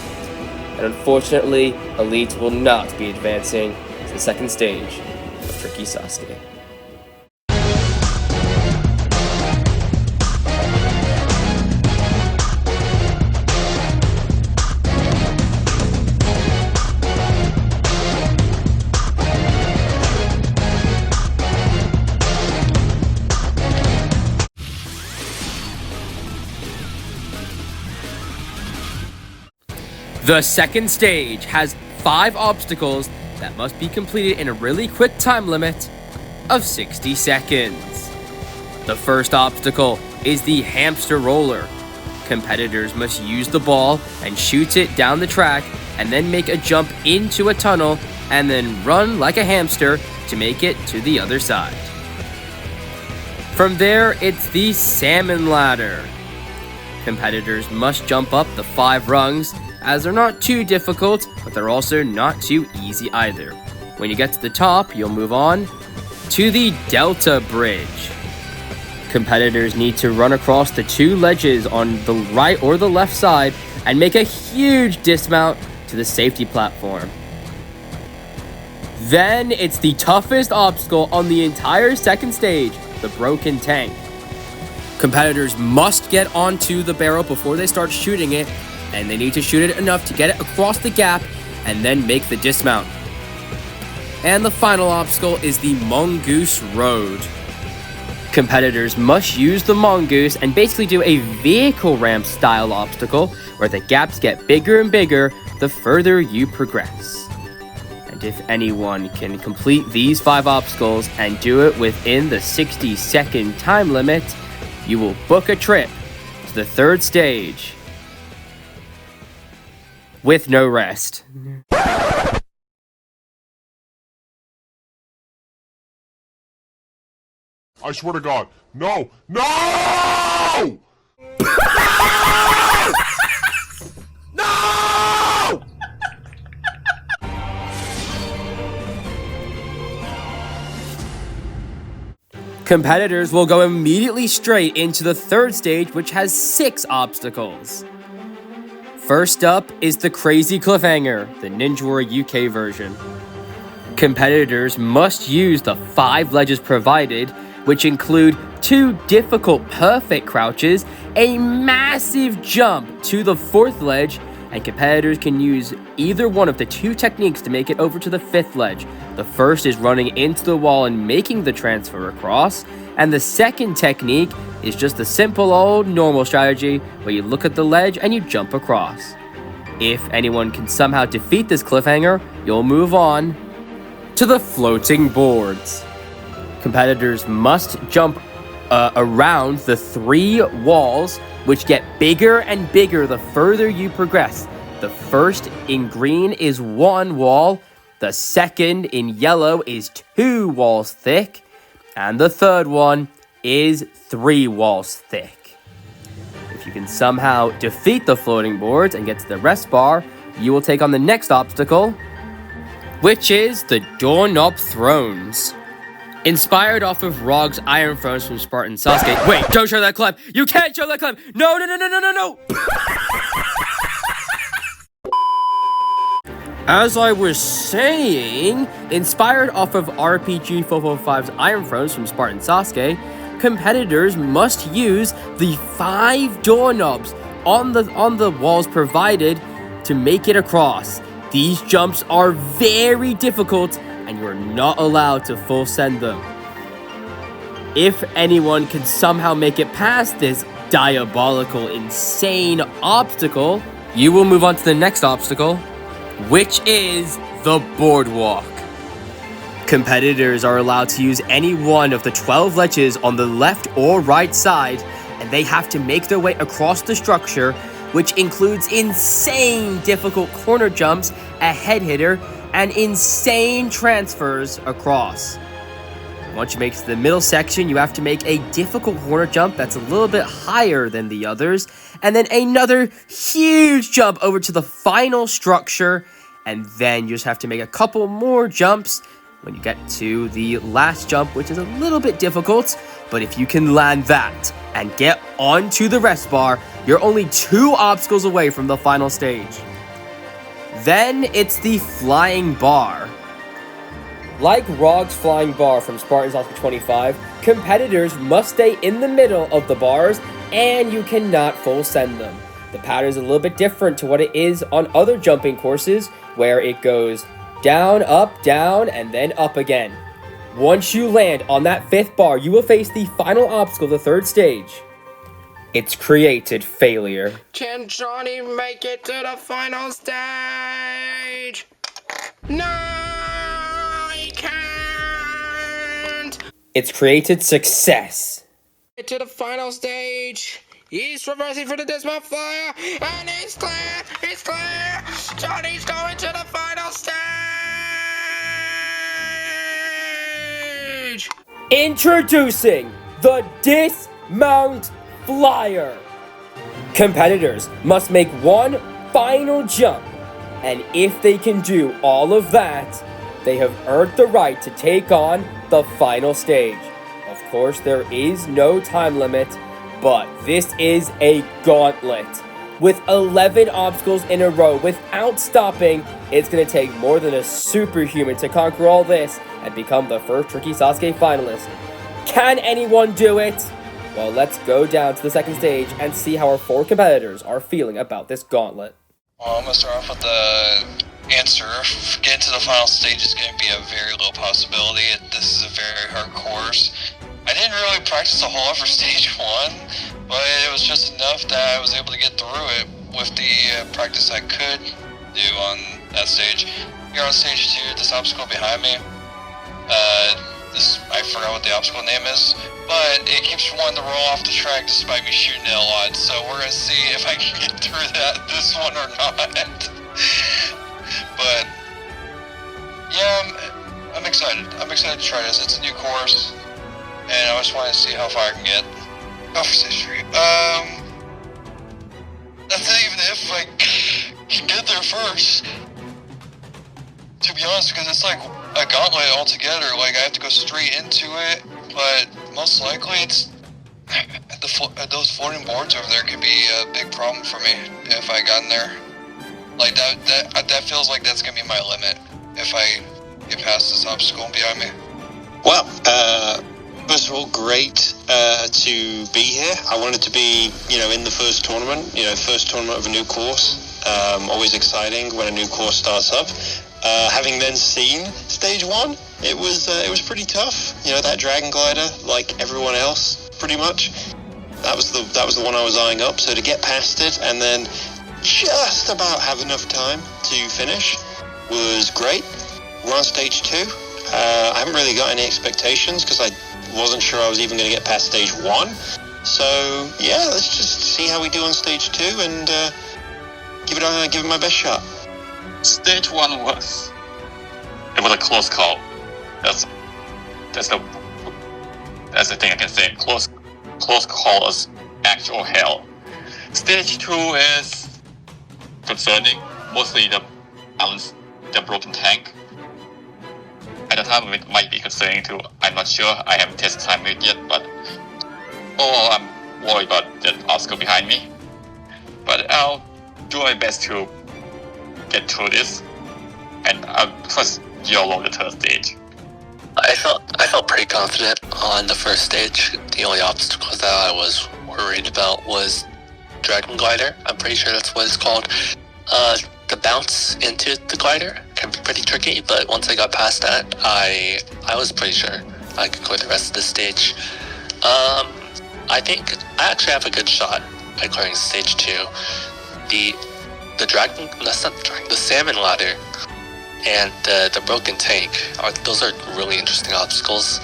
And unfortunately, Elite will not be advancing to the second stage of Tricky Sasuke. The second stage has 5 obstacles that must be completed in a really quick time limit of 60 seconds. The first obstacle is the hamster roller. Competitors must use the ball and shoot it down the track and then make a jump into a tunnel and then run like a hamster to make it to the other side. From there, it's the salmon ladder. Competitors must jump up the 5 rungs, as they're not too difficult, but they're also not too easy either. When you get to the top, you'll move on to the Delta Bridge. Competitors need to run across the 2 ledges on the right or the left side and make a huge dismount to the safety platform. Then it's the toughest obstacle on the entire second stage, the broken tank. Competitors must get onto the barrel before they start shooting it, and they need to shoot it enough to get it across the gap and then make the dismount. And the final obstacle is the Mongoose Road. Competitors must use the Mongoose and basically do a vehicle ramp style obstacle where the gaps get bigger and bigger the further you progress. And if anyone can complete these 5 obstacles and do it within the 60-second time limit, you will book a trip to the 3rd stage with no rest. I swear to God, no! No! No! Competitors will go immediately straight into the 3rd stage, which has 6 obstacles. First up is the Crazy Cliffhanger, the Ninja Warrior UK version. Competitors must use the 5 ledges provided, which include 2 difficult perfect crouches, a massive jump to the 4th ledge, and competitors can use either one of the 2 techniques to make it over to the 5th ledge. The first is running into the wall and making the transfer across, and the second technique is just the simple old normal strategy where you look at the ledge and you jump across. If anyone can somehow defeat this cliffhanger, you'll move on to the floating boards. Competitors must jump around the 3 walls, which get bigger and bigger the further you progress. The first in green is 1 wall, the second in yellow is 2 walls thick, and the third one is 3 walls thick. If you can somehow defeat the floating boards and get to the rest bar, you will take on the next obstacle, which is the Doorknob Thrones. Inspired off of Rog's Iron Thrones from Spartan Sasuke. Wait, don't show that clip! You can't show that clip! No, no, no, no, no, no, no! As I was saying, inspired off of RPG 445's Iron Thrones from Spartan Sasuke, competitors must use the 5 doorknobs on the walls provided to make it across. These jumps are very difficult, and you are not allowed to full send them. If anyone can somehow make it past this diabolical, insane obstacle, you will move on to the next obstacle, which is the boardwalk. Competitors are allowed to use any one of the 12 ledges on the left or right side, and they have to make their way across the structure, which includes insane difficult corner jumps, a head hitter, and insane transfers across. Once you make it to the middle section, you have to make a difficult corner jump that's a little bit higher than the others, and then another huge jump over to the final structure, and then you just have to make a couple more jumps when you get to the last jump, which is a little bit difficult, but if you can land that and get onto the rest bar, you're only 2 obstacles away from the final stage. Then it's the flying bar. Like Rog's flying bar from Spartans 25, competitors must stay in the middle of the bars and you cannot full send them. The pattern is a little bit different to what it is on other jumping courses where it goes down, and then up again. Once you land on that 5th bar, you will face the final obstacle of the 3rd stage. It's created failure. Can Johnny make it to the final stage? No, he can't. It's created success. To the final stage. He's reversing for the dismount flyer, and it's clear. It's clear. Johnny's going to the final stage. Introducing the Dismount Flyer. Competitors must make one final jump, and if they can do all of that, they have earned the right to take on the final stage. Of course, there is no time limit, but this is a gauntlet. With 11 obstacles in a row without stopping, it's going to take more than a superhuman to conquer all this and become the first Tricky Sasuke finalist. Can anyone do it? Well, let's go down to the second stage and see how our 4 competitors are feeling about this gauntlet. Well, I'm going to start off with the answer. Getting to the final stage is going to be a very low possibility. This is a very hard course. I didn't really practice a whole lot for stage 1, but it was just enough that I was able to get through it with the practice I could do on that stage. Here on stage 2, this obstacle behind me, I forgot what the obstacle name is, but it keeps wanting to roll off the track despite me shooting it a lot, so we're going to see if I can get through this one or not. But, yeah, I'm excited. I'm excited to try this. It's a new course, and I just want to see how far I can get. Oh, for stage 3. That's not even if I can get there first. To be honest, because it's like a gauntlet altogether. Like, I have to go straight into it, but most likely it's those floating boards over there could be a big problem for me if I got in there. Like that feels like that's gonna be my limit if I get past this obstacle behind me. Well, first of all, great to be here. I wanted to be, in the first tournament. First tournament of a new course. Always exciting when a new course starts up. Having then seen stage 1, it was pretty tough. That dragon glider, like everyone else, pretty much. That was the one I was eyeing up. So to get past it and then just about have enough time to finish was great. We're on stage 2. I haven't really got any expectations because I wasn't sure I was even going to get past stage 1. So yeah, let's just see how we do on stage 2 and give it my best shot. Stage 1 was a close call. That's the thing I can say. Close call is actual hell. Stage 2 is concerning, mostly the balance, the broken tank. At the time it might be concerning too. I'm not sure. I haven't tested time it yet, but I'm worried about the obstacle behind me. But I'll do my best to get through this, and I'll trust YOLO the third stage. I felt pretty confident on the first stage. The only obstacle that I was worried about was Dragon Glider. I'm pretty sure that's what it's called. The bounce into the glider can be pretty tricky, but once I got past that, I was pretty sure I could clear the rest of the stage. I think I actually have a good shot at clearing stage 2. The salmon ladder and the broken tank those are really interesting obstacles,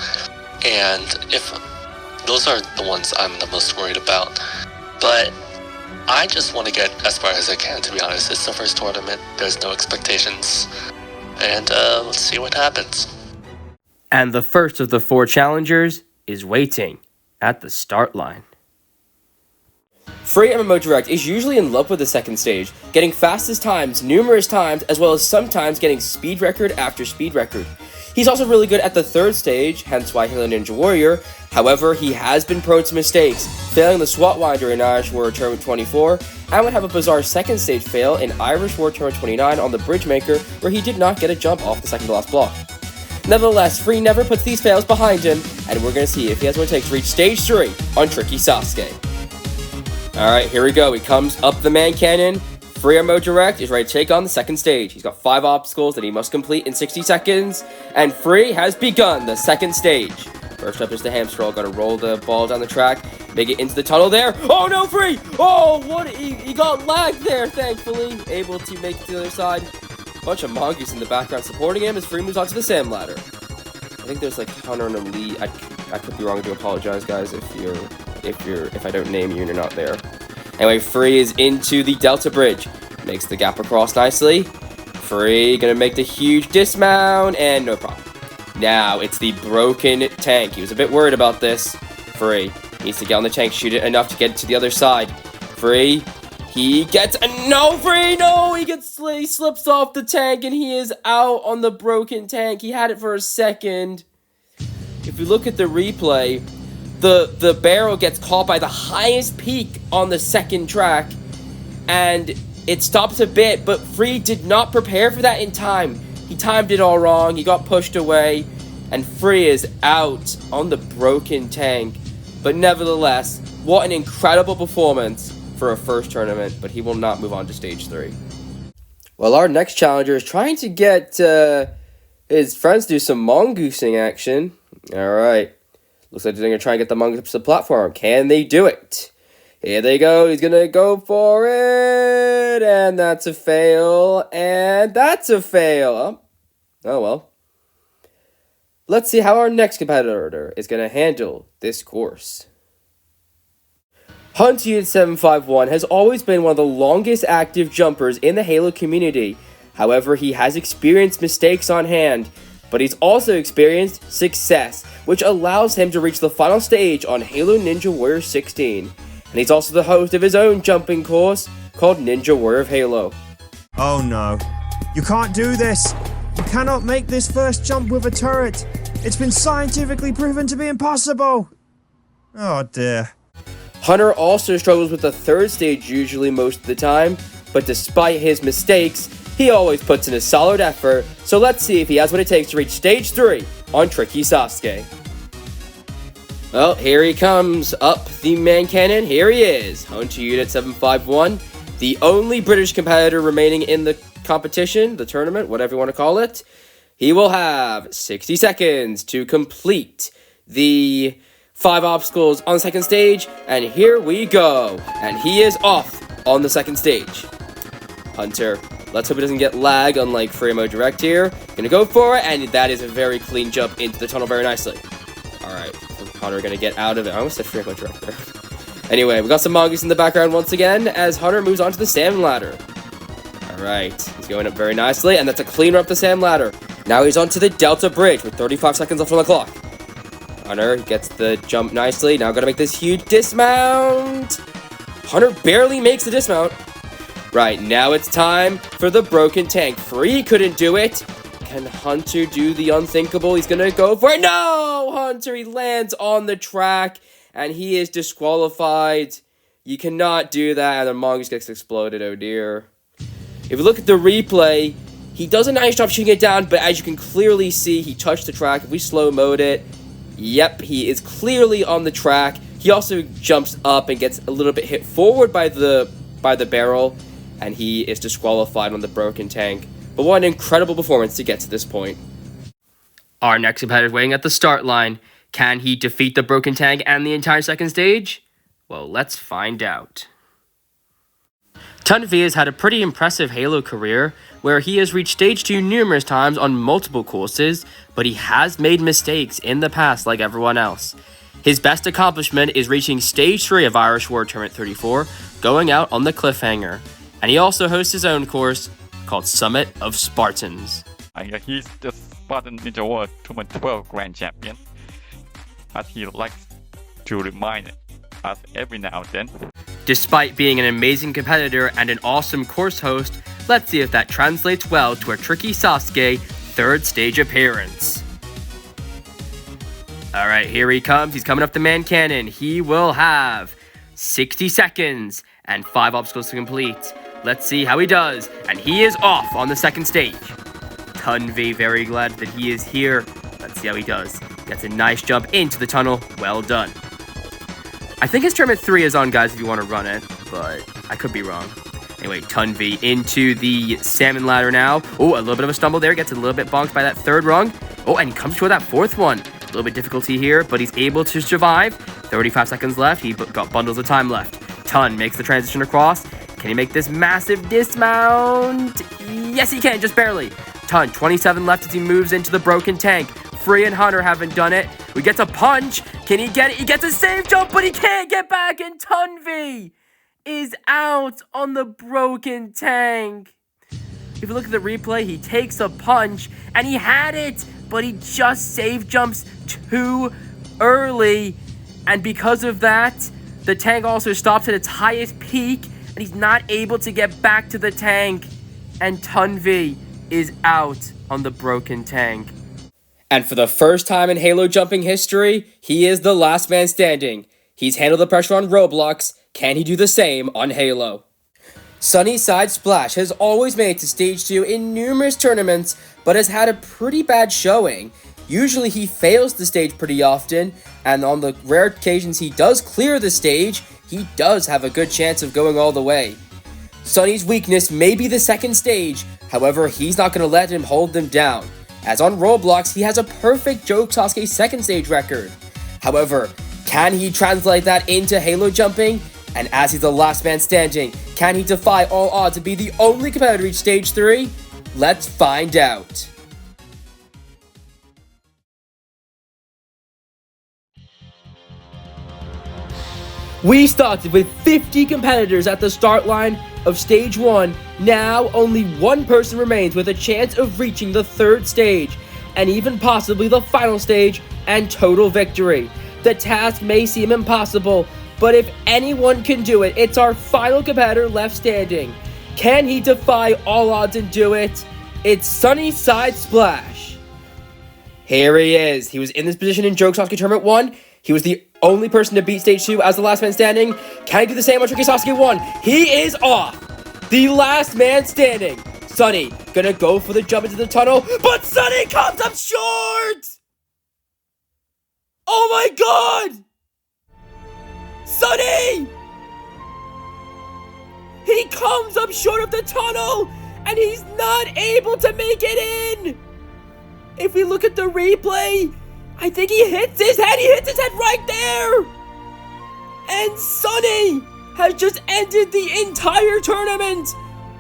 and if those are the ones I'm the most worried about. But I just want to get as far as I can, to be honest. It's the first tournament, there's no expectations, and let's see what happens. And the first of the 4 challengers is waiting at the start line. Free MMO Direct is usually in love with the second stage, getting fastest times numerous times, as well as sometimes getting speed record after speed record. He's also really good at the third stage, hence why Halo Ninja Warrior. However, he has been prone to mistakes, failing the SWAT Winder in Irish Warrior Tournament 24, and would have a bizarre second stage fail in Irish Warrior Tournament 29 on the Bridgemaker, where he did not get a jump off the second to last block. Nevertheless, Free never puts these fails behind him, and we're going to see if he has what it takes to reach stage 3 on Tricky Sasuke. Alright, here we go. He comes up the man cannon. Free MMO Direct is ready to take on the second stage. He's got 5 obstacles that he must complete in 60 seconds, and Free has begun the second stage. First up is the hamster roll. Gotta roll the ball down the track, make it into the tunnel there. Oh no, Free! Oh, what? He got lagged there, thankfully. Able to make it to the other side. Bunch of mongoose in the background supporting him as Free moves on to the sand ladder. I think there's like Hunter and Elite. I could be wrong. I do apologize, guys, if I don't name you and you're not there. Anyway, Free is into the Delta Bridge. Makes the gap across nicely. Free gonna make the huge dismount, and no problem. Now it's the broken tank. He was a bit worried about this. Free needs to get on the tank, shoot it enough to get to the other side. Free, he gets no, Free, no, he slips off the tank, and he is out on the broken tank. He had it for a second. If you look at the replay, the barrel gets caught by the highest peak on the second track, and it stops a bit, but Free did not prepare for that in time. He timed it all wrong, he got pushed away, and Free is out on the broken tank. but nevertheless, what an incredible performance for a first tournament, but he will not move on to stage 3. Well, our next challenger is trying to get his friends to do some mongoosing action. Alright, looks like they're going to try and get the mongoose up to the platform. Can they do it? Here they go, he's going to go for it, and that's a fail, and that's a fail. Oh well. Let's see how our next competitor is going to handle this course. Hunted751 has always been one of the longest active jumpers in the Halo community. However, he has experienced mistakes on hand, but he's also experienced success, which allows him to reach the final stage on Halo Ninja Warrior 16. And he's also the host of his own jumping course called Ninja Warrior of Halo. Oh no, you can't do this! You cannot make this first jump with a turret! It's been scientifically proven to be impossible! Oh dear. Hunter also struggles with the third stage usually most of the time, but despite his mistakes, he always puts in a solid effort, so let's see if he has what it takes to reach stage 3 on Tricky Sasuke. Well, here he comes, up the man cannon, here he is, Hunter Unit 751, the only British competitor remaining in the competition, the tournament, whatever you want to call it. He will have 60 seconds to complete the 5 obstacles on the second stage, and here we go. And he is off on the second stage. Hunter, let's hope he doesn't get lag unlike Fremo Direct here. Gonna go for it, and that is a very clean jump into the tunnel very nicely. Alright, Hunter gonna get out of it. I almost said Fremo Direct there. Anyway, we got some mongoose in the background once again as Hunter moves on to the salmon ladder. Alright, he's going up very nicely, and that's a clean up the salmon ladder. Now he's onto the Delta Bridge with 35 seconds left on the clock. Hunter gets the jump nicely. Now gotta make this huge dismount. Hunter barely makes the dismount. Right, now it's time for the broken tank. Free couldn't do it. Can Hunter do the unthinkable? He's gonna go for it. No! Hunter, he lands on the track, and he is disqualified. You cannot do that, and the mongoose gets exploded. Oh dear. If you look at the replay, he does a nice job shooting it down, but as you can clearly see, he touched the track. If we slow-mode it, yep, he is clearly on the track. He also jumps up and gets a little bit hit forward by the barrel, and he is disqualified on the broken tank. But what an incredible performance to get to this point. Our next competitor is waiting at the start line. Can he defeat the broken tank and the entire second stage? Well, let's find out. Tunvi has had a pretty impressive Halo career, where he has reached stage 2 numerous times on multiple courses, but he has made mistakes in the past like everyone else. His best accomplishment is reaching stage 3 of Irish War Tournament 34, going out on the cliffhanger. And he also hosts his own course called Summit of Spartans. He's the Spartan Ninja Warrior Tournament 12 Grand Champion, but he likes to remind us every now and then. Despite being an amazing competitor and an awesome course host, let's see if that translates well to our Tricky Sasuke third stage appearance. Alright, here he comes. He's coming up the man cannon. He will have 60 seconds and 5 obstacles to complete. Let's see how he does. And he is off on the second stage. Tunvi, very glad that he is here. Let's see how he does. Gets a nice jump into the tunnel. Well done. I think his tournament 3 is on, guys, if you want to run it, but I could be wrong. Anyway, Tunvi into the salmon ladder now. Oh, a little bit of a stumble there. Gets a little bit bonked by that third rung. Oh, and he comes toward that fourth one. A little bit difficulty here, but he's able to survive. 35 seconds left. He got bundles of time left. Tun makes the transition across. Can he make this massive dismount? Yes, he can, just barely. Tun, 27 left as he moves into the broken tank. Free and Hunter haven't done it. We get a punch. Can he get it? He gets a safe jump, but he can't get back. And Tunvi is out on the broken tank. If you look at the replay, he takes a punch, and he had it, but he just safe jumps too early. And because of that, the tank also stops at its highest peak, and he's not able to get back to the tank. And Tunvi is out on the broken tank. And for the first time in Halo jumping history, he is the last man standing. He's handled the pressure on Roblox. Can he do the same on Halo? Sunnyside Splash has always made it to stage 2 in numerous tournaments, but has had a pretty bad showing. Usually he fails the stage pretty often, and on the rare occasions he does clear the stage, he does have a good chance of going all the way. Sunny's weakness may be the second stage, however he's not going to let him hold them down, as on Roblox he has a perfect Joke Sasuke second stage record. However, can he translate that into Halo jumping? And as he's the last man standing, can he defy all odds and be the only competitor to reach stage 3? Let's find out. We started with 50 competitors at the start line of stage 1. Now only one person remains with a chance of reaching the third stage, and even possibly the final stage and total victory. The task may seem impossible, but if anyone can do it, it's our final competitor left standing. Can he defy all odds and do it? It's Sunny Side Splash. Here he is. He was in this position in Joke Sasuke Tournament 1. He was the only person to beat stage 2 as the last man standing. Can he do the same on Tricky Sasuke 1? He is off. The last man standing. Sunny gonna go for the jump into the tunnel, but Sunny comes up short. Oh my god! Sunny! He comes up short of the tunnel, and he's not able to make it in! If we look at the replay, I think he hits his head! He hits his head right there! And Sunny has just ended the entire tournament!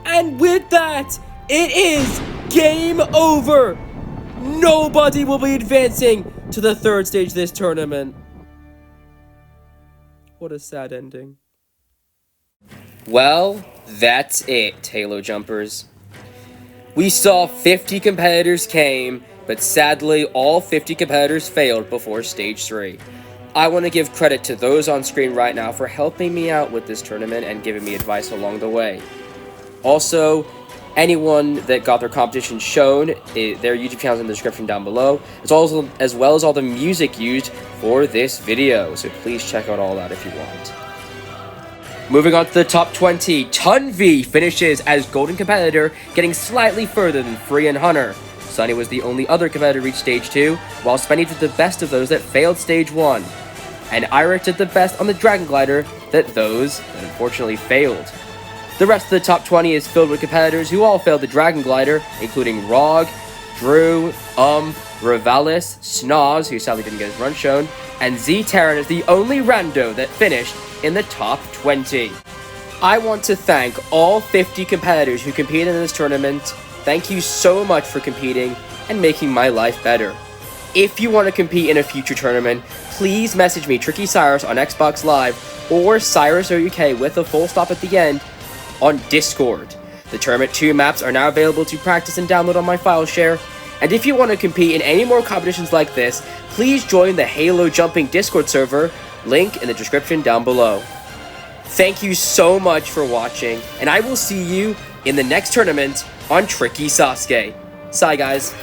And with that, it is game over! Nobody will be advancing to the third stage of this tournament. What a sad ending. Well, that's it, Halo Jumpers. We saw 50 competitors came, but sadly all 50 competitors failed before stage 3. I want to give credit to those on screen right now for helping me out with this tournament and giving me advice along the way. Also, anyone that got their competition shown, their YouTube channel is in the description down below, as well as all the music used for this video, so please check out all that if you want. Moving on to the top 20, Tunvi finishes as golden competitor, getting slightly further than Free and Hunter. Sunny was the only other competitor to reach stage 2, while Spenny did the best of those that failed stage 1. And Eilte did the best on the Dragon Glider that those that unfortunately failed. The rest of the top 20 is filled with competitors who all failed the Dragon Glider, including Rog, Drew, Revalis, Snoz, who sadly didn't get his run shown, and Z-Terran is the only rando that finished in the top 20. I want to thank all 50 competitors who competed in this tournament. Thank you so much for competing and making my life better. If you want to compete in a future tournament, please message me TrickyCyrus on Xbox Live or Cyrus UK with a full stop at the end on Discord. The Tournament 2 maps are now available to practice and download on my file share. And if you want to compete in any more competitions like this, please join the Halo Jumping Discord server, link in the description down below. Thank you so much for watching, and I will see you in the next tournament on Tricky Sasuke. Bye guys.